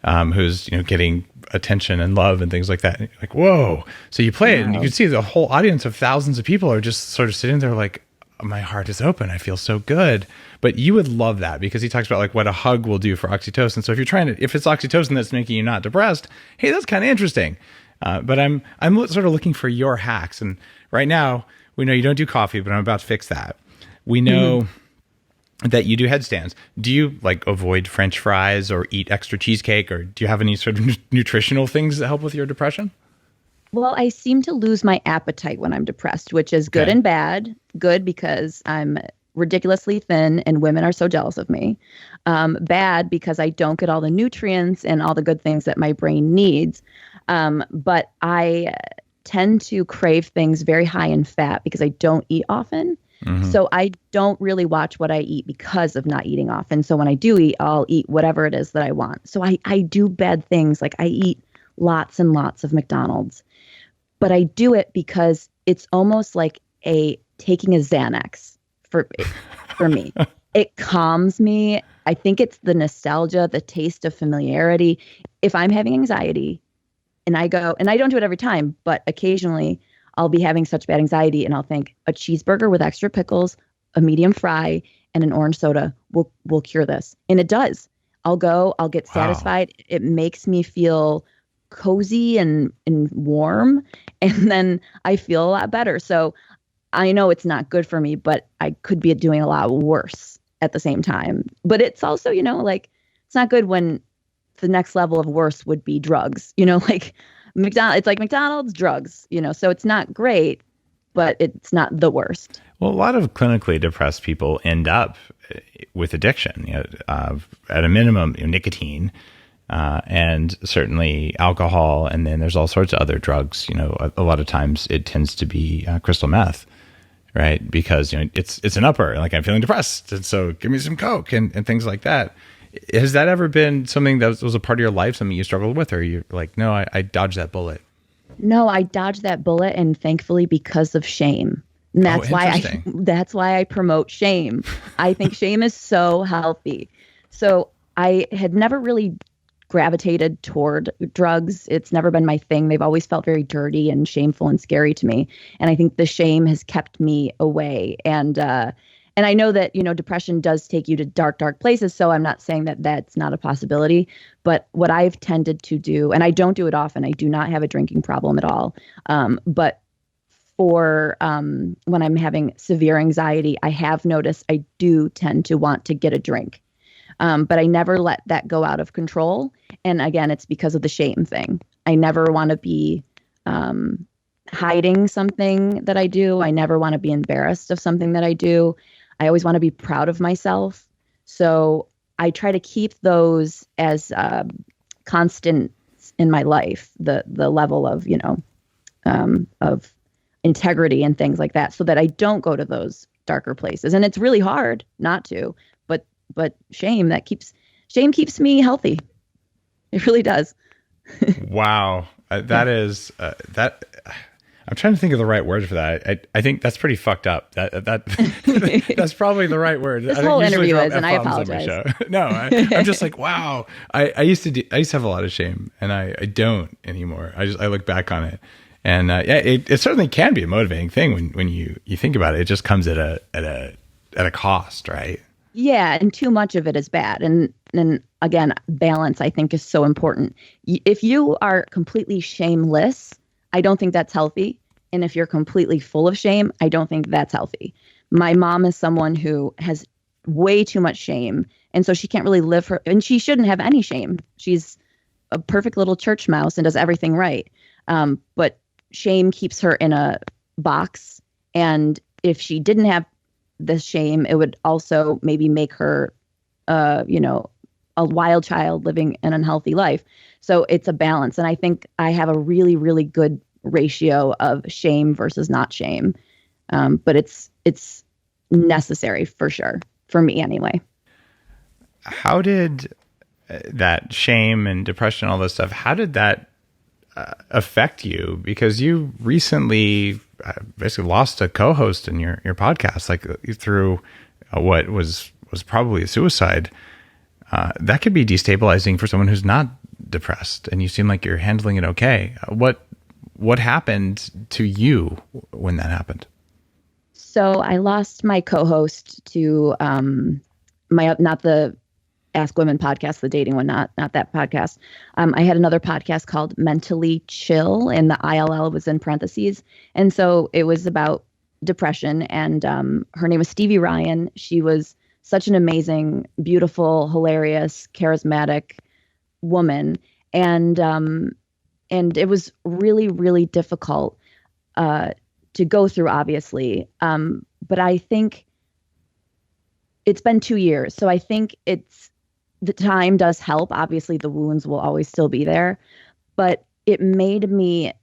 who's getting attention and love and things like that. And like, whoa. So you play it and you can see the whole audience of thousands of people are just sort of sitting there like, my heart is open. I feel so good. But you would love that because he talks about like what a hug will do for oxytocin. So if it's oxytocin that's making you not depressed, hey, that's kind of interesting. But I'm sort of looking for your hacks. And right now we know you don't do coffee, but I'm about to fix that. We know that you do headstands. Do you like avoid French fries or eat extra cheesecake, or do you have any sort of nutritional things that help with your depression? Well, I seem to lose my appetite when I'm depressed, which is good and bad. Good because I'm ridiculously thin and women are so jealous of me. Bad because I don't get all the nutrients and all the good things that my brain needs. But I tend to crave things very high in fat because I don't eat often. Mm-hmm. So I don't really watch what I eat because of not eating often. So when I do eat, I'll eat whatever it is that I want. So I do bad things. Like I eat lots and lots of McDonald's. But I do it because it's almost like taking a Xanax for me. It calms me. I think it's the nostalgia, the taste of familiarity. If I'm having anxiety and I don't do it every time, but occasionally I'll be having such bad anxiety and I'll think a cheeseburger with extra pickles, a medium fry, and an orange soda will cure this. And it does. I'll get satisfied. It makes me feel cozy and warm, and then I feel a lot better. So I know it's not good for me, but I could be doing a lot worse at the same time. But it's also, like it's not good when the next level of worse would be drugs, like it's like McDonald's, drugs, so it's not great, but it's not the worst. Well, a lot of clinically depressed people end up with addiction, at a minimum, nicotine, and certainly alcohol. And then there's all sorts of other drugs. A lot of times it tends to be crystal meth. right? Because, it's an upper, like I'm feeling depressed. And so give me some Coke and things like that. Has that ever been something that was a part of your life, something you struggled with, or you're like, no, I dodged that bullet? No, I dodged that bullet, and thankfully because of shame. And that's why I promote shame. I think shame is so healthy. So I had never really gravitated toward drugs. It's never been my thing. They've always felt very dirty and shameful and scary to me. And I think the shame has kept me away. And I know that, depression does take you to dark, dark places. So I'm not saying that that's not a possibility. But what I've tended to do, and I don't do it often, I do not have a drinking problem at all. But for when I'm having severe anxiety, I have noticed I do tend to want to get a drink. But I never let that go out of control. And again, it's because of the shame thing. I never want to be hiding something that I do. I never want to be embarrassed of something that I do. I always want to be proud of myself. So I try to keep those as constant in my life, the level of, of integrity and things like that, so that I don't go to those darker places. And it's really hard not to, but shame keeps me healthy. It really does. Wow. That is that. I'm trying to think of the right word for that. I think that's pretty fucked up. That's probably the right word. This whole interview is, and I apologize. No, I'm just like, wow. I used to have a lot of shame, and I don't anymore. I look back on it, and it certainly can be a motivating thing when you think about it. It just comes at a cost, right? Yeah, and too much of it is bad. And again, balance, I think, is so important. If you are completely shameless, I don't think that's healthy. And if you're completely full of shame, I don't think that's healthy. My mom is someone who has way too much shame. And so she can't really and she shouldn't have any shame. She's a perfect little church mouse and does everything right. But shame keeps her in a box. And if she didn't have the shame, it would also maybe make her, a wild child living an unhealthy life. So it's a balance. And I think I have a really, really good ratio of shame versus not shame. But it's necessary for sure, for me anyway. How did that shame and depression, all this stuff, how did that affect you? Because you recently basically lost a co-host in your podcast, like through what was probably a suicide. That could be destabilizing for someone who's not depressed, and you seem like you're handling it okay. What happened to you when that happened? So I lost my co-host to not the Ask Women podcast, the dating one, not that podcast. I had another podcast called Mentally Chill, and the ILL was in parentheses. And so it was about depression, and her name was Stevie Ryan. She was such an amazing, beautiful, hilarious, charismatic woman. And it was really, really difficult to go through, obviously. But I think it's been 2 years. So I think the time does help. Obviously, the wounds will always still be there. But it made me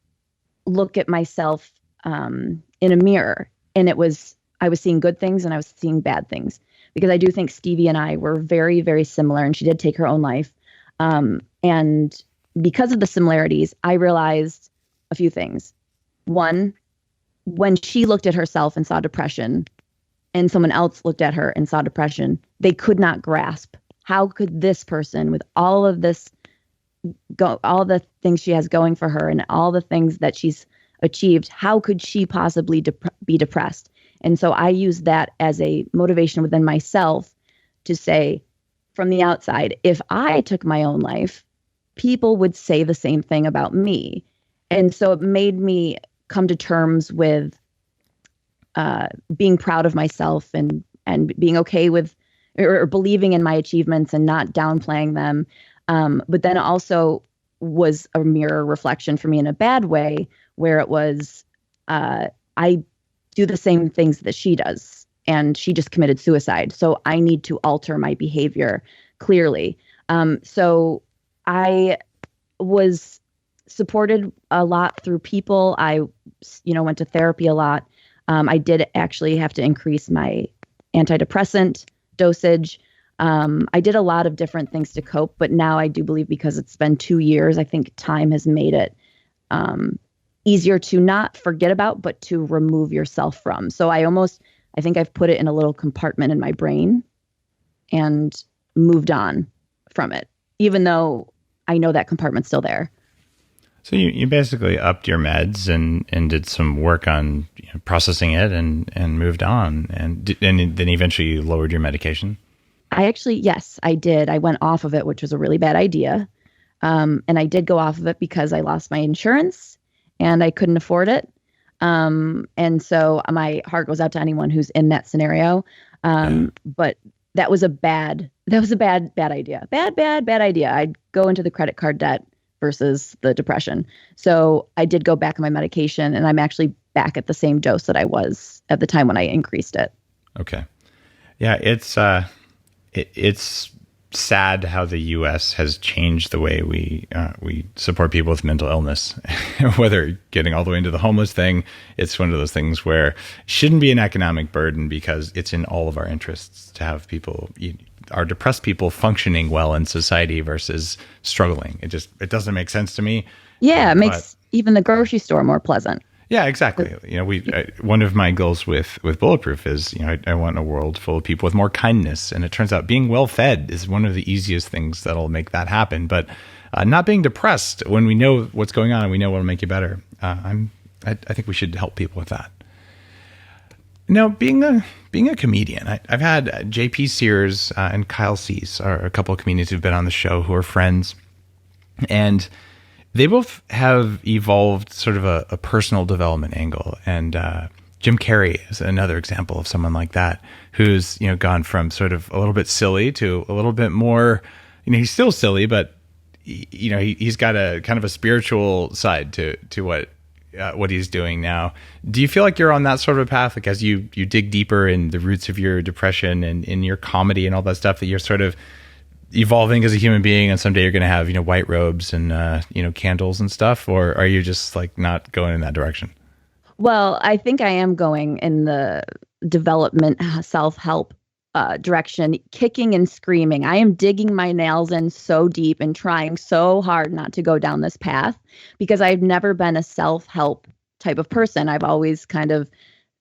look at myself in a mirror. And I was seeing good things and I was seeing bad things. Because I do think Stevie and I were very, very similar, and she did take her own life. And because of the similarities, I realized a few things. One, when she looked at herself and saw depression, and someone else looked at her and saw depression, they could not grasp. How could this person, with all of this, all the things she has going for her and all the things that she's achieved, how could she possibly be depressed? And so I use that as a motivation within myself to say, from the outside, if I took my own life, people would say the same thing about me. And so it made me come to terms with being proud of myself and being okay with or believing in my achievements and not downplaying them. But then it also was a mirror reflection for me in a bad way, where it was I do the same things that she does, and she just committed suicide. So I need to alter my behavior clearly. So I was supported a lot through people. I, went to therapy a lot. I did actually have to increase my antidepressant dosage. I did a lot of different things to cope, but now I do believe, because it's been 2 years, I think time has made it easier to not forget about, but to remove yourself from. So I think I've put it in a little compartment in my brain and moved on from it, even though I know that compartment's still there. So you basically upped your meds and did some work on processing it and moved on, and then eventually you lowered your medication. Yes, I did. I went off of it, which was a really bad idea. And I did go off of it because I lost my insurance and I couldn't afford it. And so my heart goes out to anyone who's in that scenario. But that was a bad idea. Bad idea. I'd go into the credit card debt versus the depression. So I did go back on my medication, and I'm actually back at the same dose that I was at the time when I increased it. Okay. Yeah, it's sad how the U.S. has changed the way we support people with mental illness. Whether getting all the way into the homeless thing, it's one of those things where it shouldn't be an economic burden, because it's in all of our interests to have people, our depressed people, functioning well in society versus struggling. It doesn't make sense to me. Yeah, it makes even the grocery store more pleasant. Yeah, exactly. One of my goals with Bulletproof is, I want a world full of people with more kindness. And it turns out being well fed is one of the easiest things that'll make that happen. But not being depressed when we know what's going on and we know what'll make you better. I think we should help people with that. Now, being a comedian, I've had JP Sears and Kyle Cease are a couple of comedians who've been on the show who are friends, and they both have evolved sort of a personal development angle. And Jim Carrey is another example of someone like that, who's gone from sort of a little bit silly to a little bit more. He's still silly, but he's got a kind of a spiritual side to what he's doing now. Do you feel like you're on that sort of a path, like as you dig deeper in the roots of your depression and in your comedy and all that stuff, that you're sort of evolving as a human being, and someday you're going to have white robes and candles and stuff? Or are you just like not going in that direction? Well, I think I am going in the development self-help direction, kicking and screaming. I am digging my nails in so deep and trying so hard not to go down this path, because I've never been a self-help type of person. I've always kind of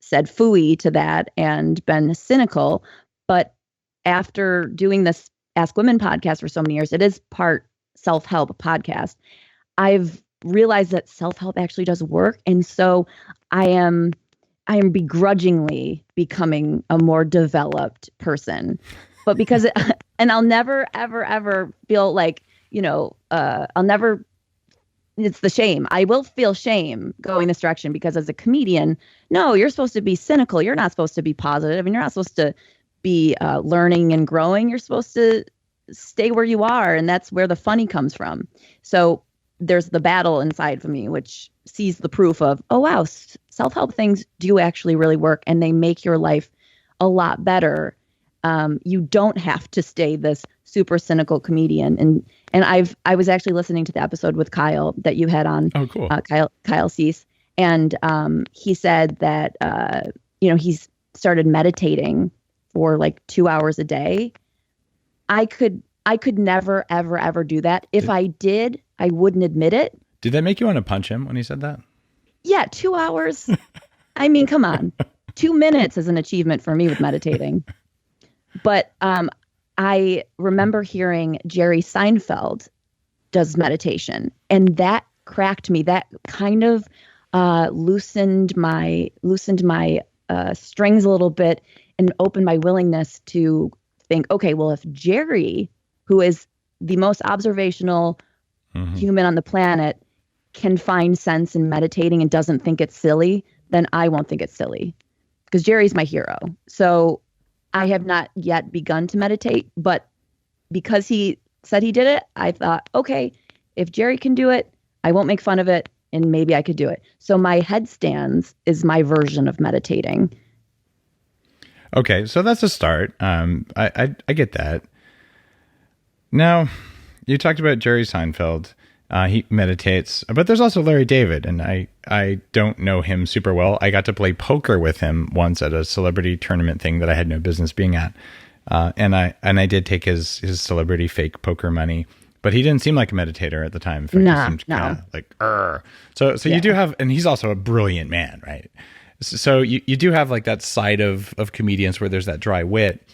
said phooey to that and been cynical. But after doing this Ask Women podcast for so many years, it is part self-help podcast. I've realized that self-help actually does work. And so I am begrudgingly becoming a more developed person, but because and I'll never, ever, ever feel like, it's the shame. I will feel shame going this direction, because as a comedian, no, you're supposed to be cynical. You're not supposed to be positive, and you're not supposed to be learning and growing. You're supposed to stay where you are. And that's where the funny comes from. So there's the battle inside for me, which sees the proof of, oh, wow, self-help things do actually really work, and they make your life a lot better. You don't have to stay this super cynical comedian. And I was actually listening to the episode with Kyle that you had on. Oh, cool. Kyle Cease. And he said that, he's started meditating for like 2 hours a day. I could never, ever, ever do that. If I did, I wouldn't admit it. Did that make you want to punch him when he said that? Yeah, 2 hours. I mean, come on. 2 minutes is an achievement for me with meditating. But I remember hearing Jerry Seinfeld does meditation, and that cracked me. That kind of loosened my strings a little bit and opened my willingness to think, okay, well, if Jerry, who is the most observational human on the planet, can find sense in meditating and doesn't think it's silly, then I won't think it's silly, because Jerry's my hero. So I have not yet begun to meditate, but because he said he did it, I thought, okay, if Jerry can do it, I won't make fun of it, and maybe I could do it. So my headstands is my version of meditating. Okay, so that's a start. I get that. Now, you talked about Jerry Seinfeld, He meditates, but there's also Larry David, and I don't know him super well. I got to play poker with him once at a celebrity tournament thing that I had no business being at, and I did take his celebrity fake poker money, but he didn't seem like a meditator at the time. In fact, he seemed kind of like, Urgh. So yeah. You do have, and he's also a brilliant man, right? So you do have like that side of comedians where there's that dry wit.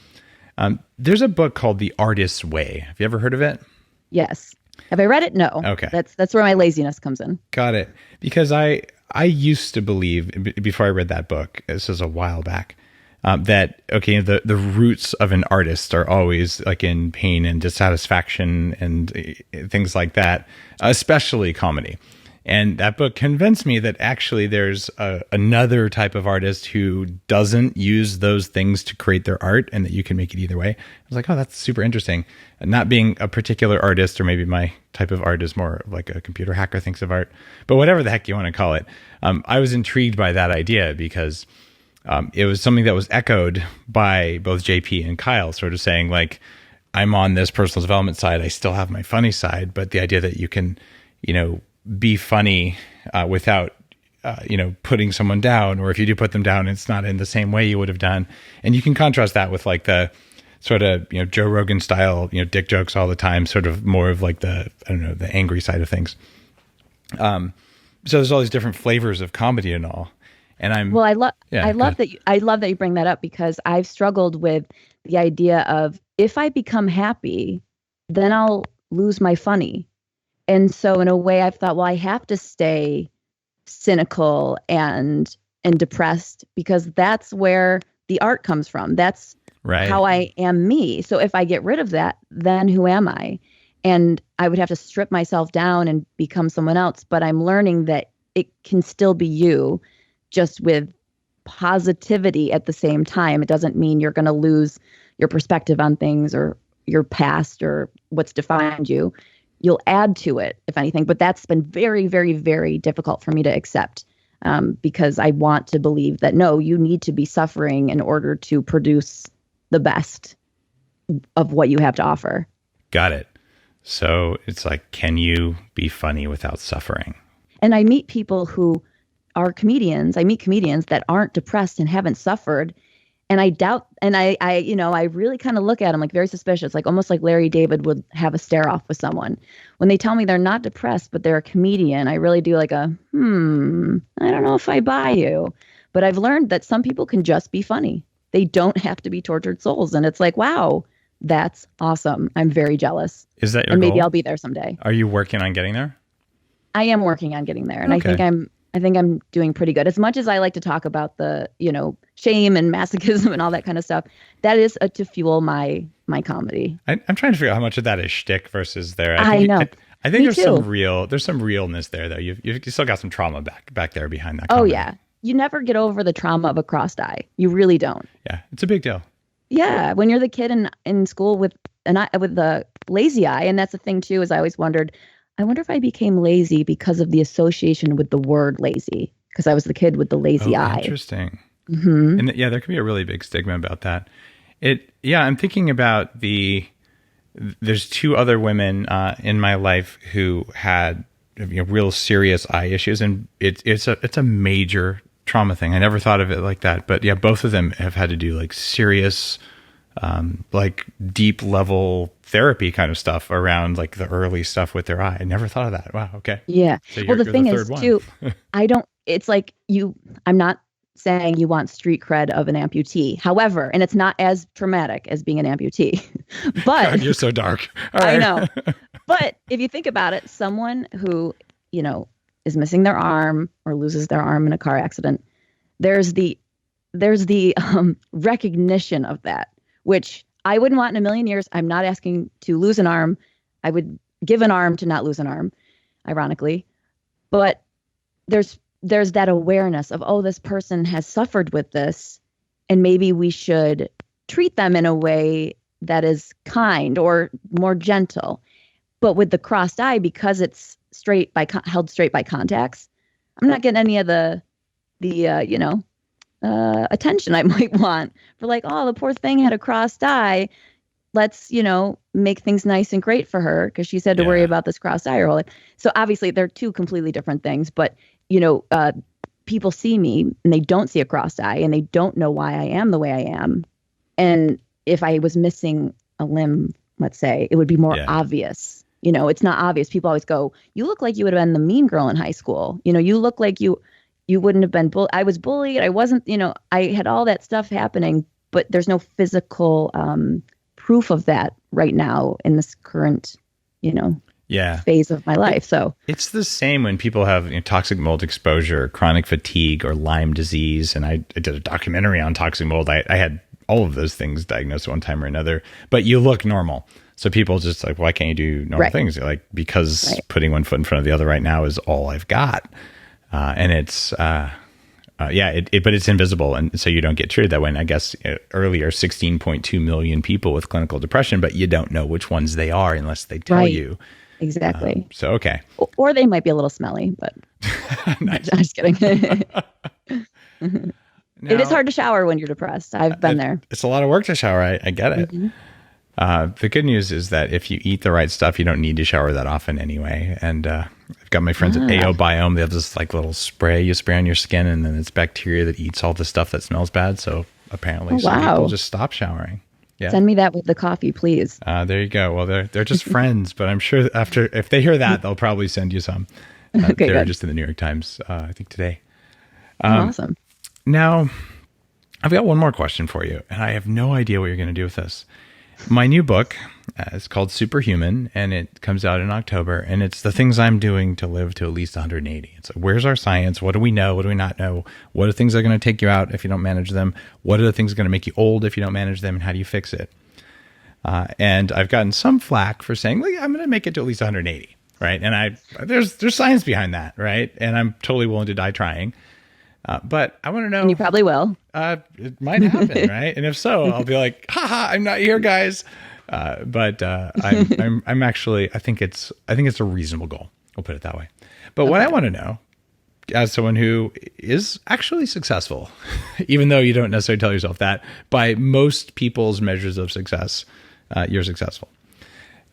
There's a book called The Artist's Way. Have you ever heard of it? Yes. Have I read it? No. Okay. That's where my laziness comes in. Got it. Because I used to believe, before I read that book, this was a while back, that, okay, the roots of an artist are always like in pain and dissatisfaction and things like that, especially comedy. And that book convinced me that actually there's another type of artist who doesn't use those things to create their art, and that you can make it either way. I was like, oh, that's super interesting. And not being a particular artist, or maybe my type of art is more like a computer hacker thinks of art, but whatever the heck you want to call it. I was intrigued by that idea because it was something that was echoed by both JP and Kyle, sort of saying like, I'm on this personal development side. I still have my funny side, but the idea that you can, be funny without, putting someone down, or if you do put them down, it's not in the same way you would have done. And you can contrast that with like the sort of, Joe Rogan style, dick jokes all the time, sort of more of like the angry side of things. So there's all these different flavors of comedy and all. And I love that you bring that up, because I've struggled with the idea of, if I become happy, then I'll lose my funny. And so in a way I've thought, well, I have to stay cynical and depressed, because that's where the art comes from. That's right. How I am me. So if I get rid of that, then who am I? And I would have to strip myself down and become someone else. But I'm learning that it can still be you, just with positivity at the same time. It doesn't mean you're going to lose your perspective on things or your past or what's defined you. You'll add to it, if anything. But that's been very, very, very difficult for me to accept, because I want to believe that, no, you need to be suffering in order to produce the best of what you have to offer. Got it. So it's like, can you be funny without suffering? And I meet people who are comedians. I meet comedians that aren't depressed and haven't suffered. And I doubt, and I really kind of look at them like very suspicious, like almost like Larry David would have a stare off with someone. When they tell me they're not depressed, but they're a comedian, I really do like I don't know if I buy you. But I've learned that some people can just be funny. They don't have to be tortured souls. And it's like, wow, that's awesome. I'm very jealous. Is that your goal? And maybe I'll be there someday. Are you working on getting there? I am working on getting there. And okay. I think I'm doing pretty good. As much as I like to talk about the, shame and masochism and all that kind of stuff, that is to fuel my comedy. I'm trying to figure out how much of that is shtick versus there. I know. I think there's some realness there, though. You've still got some trauma back there behind that comedy. Oh yeah. You never get over the trauma of a crossed eye. You really don't. Yeah, it's a big deal. Yeah, when you're the kid in school with the lazy eye, and that's the thing too, is I always wondered, I wonder if I became lazy because of the association with the word lazy, because I was the kid with the lazy eye. Interesting. Mm-hmm. And yeah, there could be a really big stigma about that. I'm thinking about there's two other women in my life who had real serious eye issues, and it's a major trauma thing. I never thought of it like that, but yeah, both of them have had to do like serious, like deep level therapy kind of stuff around like the early stuff with their eye. I never thought of that. Wow. Okay. Yeah. So well, the thing is too, it's like I'm not saying you want street cred of an amputee. However, and it's not as traumatic as being an amputee, but God, you're so dark. All right. I know. But if you think about it, someone who, is missing their arm or loses their arm in a car accident, there's the recognition of that, which I wouldn't want in a million years. I'm not asking to lose an arm. I would give an arm to not lose an arm, ironically. But there's that awareness of, oh, this person has suffered with this, and maybe we should treat them in a way that is kind or more gentle. But with the crossed eye, because it's held straight by contacts, I'm not getting any of the attention I might want for like, oh, the poor thing had a crossed eye. let's, make things nice and great for her because she's had to worry about this crossed eye her whole life. So obviously they're two completely different things, but people see me and they don't see a crossed eye and they don't know why I am the way I am. And if I was missing a limb, let's say, it would be more obvious. It's not obvious. People always go, you look like you would have been the mean girl in high school. You look like you wouldn't have been I was bullied. I wasn't, I had all that stuff happening, but there's no physical proof of that right now in this current, phase of my life. So it's the same when people have toxic mold exposure, chronic fatigue, or Lyme disease. And I did a documentary on toxic mold. I had all of those things diagnosed one time or another, but you look normal. So people just like, why can't you do normal things? Like, because putting one foot in front of the other right now is all I've got. And it's, but it's invisible. And so you don't get treated that way. And I guess earlier, 16.2 million people with clinical depression, but you don't know which ones they are unless they tell you. Exactly. So, okay. Or they might be a little smelly, but nice. I'm just kidding. Now, it is hard to shower when you're depressed. I've been there. It's a lot of work to shower. I get it. Mm-hmm. The good news is that if you eat the right stuff, you don't need to shower that often anyway. And I've got my friends at AO Biome. They have this like little spray you spray on your skin, and then it's bacteria that eats all the stuff that smells bad. So apparently some people just stop showering. Yeah. Send me that with the coffee, please. There you go. Well, they're just friends, but I'm sure if they hear that, they'll probably send you some. Okay, they're good. just in the New York Times, I think today. Awesome. Now, I've got one more question for you, and I have no idea what you're going to do with this. My new book is called Superhuman, and it comes out in October, and it's the things I'm doing to live to at least 180. It's like, where's our science? What do we know? What do we not know? What are things that are going to take you out if you don't manage them? What are the things that are going to make you old if you don't manage them, and how do you fix it? And I've gotten some flack for saying, like, I'm going to make it to at least 180, right? And there's science behind that, right? And I'm totally willing to die trying. But I want to know. And you probably will. It might happen, right? And if so, I'll be like, haha, I'm not here, guys. But I'm actually, I think it's a reasonable goal. We'll put it that way. But what I want to know, as someone who is actually successful, even though you don't necessarily tell yourself that, by most people's measures of success, you're successful.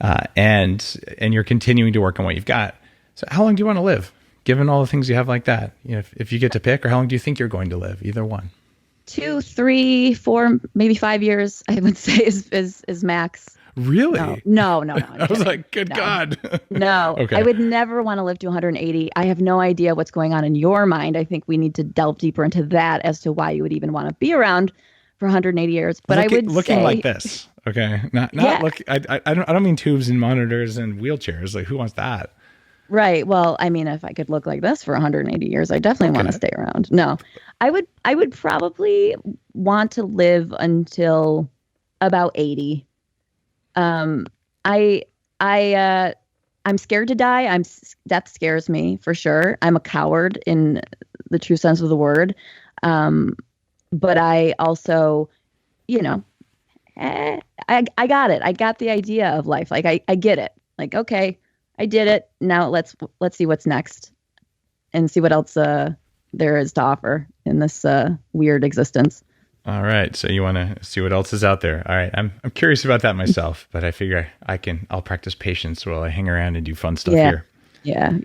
And you're continuing to work on what you've got. So how long do you want to live? Given all the things you have like that, if you get to pick, or how long do you think you're going to live? Either one. 2, 3, 4, maybe 5 years, I would say is max. Really? No. I was like, good God. No. Okay. I would never want to live to 180. I have no idea what's going on in your mind. I think we need to delve deeper into that as to why you would even want to be around for 180 years. But looking like this. Okay. Not look. I don't mean tubes and monitors and wheelchairs. Like, who wants that? Right. Well, I mean, if I could look like this for 180 years, I definitely want to stay around. No, I would probably want to live until about 80. I'm scared to die. Death scares me for sure. I'm a coward in the true sense of the word. But I also, I got it. I got the idea of life. Like I get it. Like, okay, I did it. Now let's see what's next and see what else there is to offer in this weird existence. All right. So you want to see what else is out there. All right. I'm curious about that myself, but I figure I'll practice patience while I hang around and do fun stuff here. Yeah.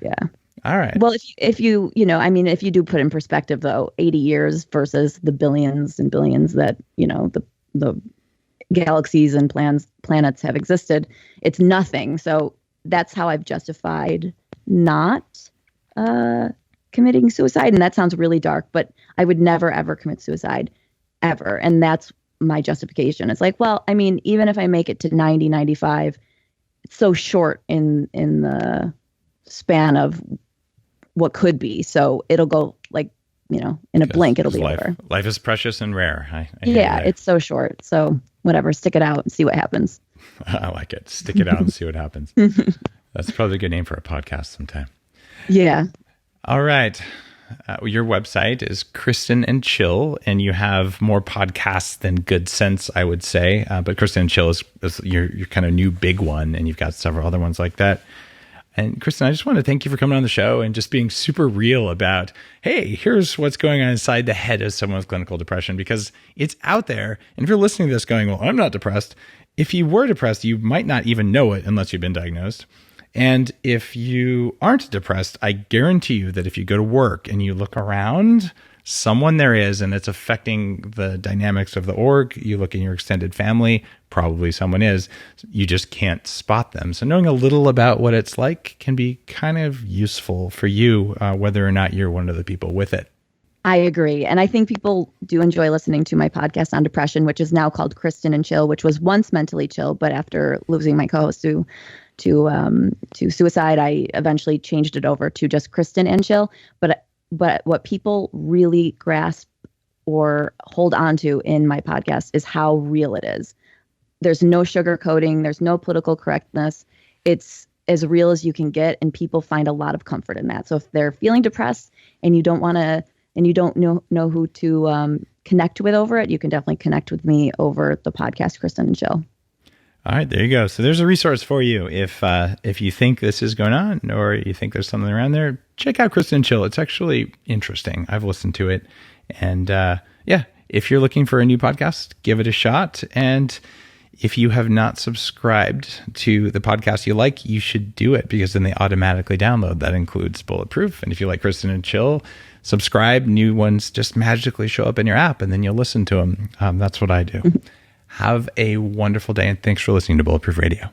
All right. Well, if you if you do put in perspective though, 80 years versus the billions and billions that, the galaxies and planets have existed, it's nothing. So that's how I've justified not committing suicide. And that sounds really dark, but I would never, ever commit suicide ever. And that's my justification. It's like, well, I mean, even if I make it to 90, 95, it's so short in the span of what could be. So it'll go like, in a blink, it'll be over. Life is precious and rare. I it's so short. So whatever, stick it out and see what happens. I like it. Stick it out and see what happens. That's probably a good name for a podcast sometime. Yeah. All right. Your website is Kristen and Ch, and you have more podcasts than Good Sense, I would say. But Kristen and Ch is your kind of new big one, and you've got several other ones like that. And Kristen, I just want to thank you for coming on the show and just being super real about, hey, here's what's going on inside the head of someone with clinical depression, because it's out there. And if you're listening to this going, well, I'm not depressed, if you were depressed, you might not even know it unless you've been diagnosed. And if you aren't depressed, I guarantee you that if you go to work and you look around, someone there is, and it's affecting the dynamics of the org. You look in your extended family, probably someone is. You just can't spot them. So knowing a little about what it's like can be kind of useful for you, whether or not you're one of the people with it. I agree. And I think people do enjoy listening to my podcast on depression, which is now called Kristen and Ch, which was once Mentally Chill, but after losing my co-host to suicide, I eventually changed it over to just Kristen and Ch. But what people really grasp or hold on to in my podcast is how real it is. There's no sugarcoating. There's no political correctness. It's as real as you can get, and people find a lot of comfort in that. So if they're feeling depressed and you don't want to, and you don't know who to connect with over it, you can definitely connect with me over the podcast, Kristen and Ch. All right, there you go. So there's a resource for you. If you think this is going on, or you think there's something around there, check out Kristen and Ch. It's actually interesting. I've listened to it. And if you're looking for a new podcast, give it a shot. And if you have not subscribed to the podcast you like, you should do it, because then they automatically download. That includes Bulletproof. And if you like Kristen and Ch, subscribe. New ones just magically show up in your app, and then you'll listen to them. That's what I do. Have a wonderful day, and thanks for listening to Bulletproof Radio.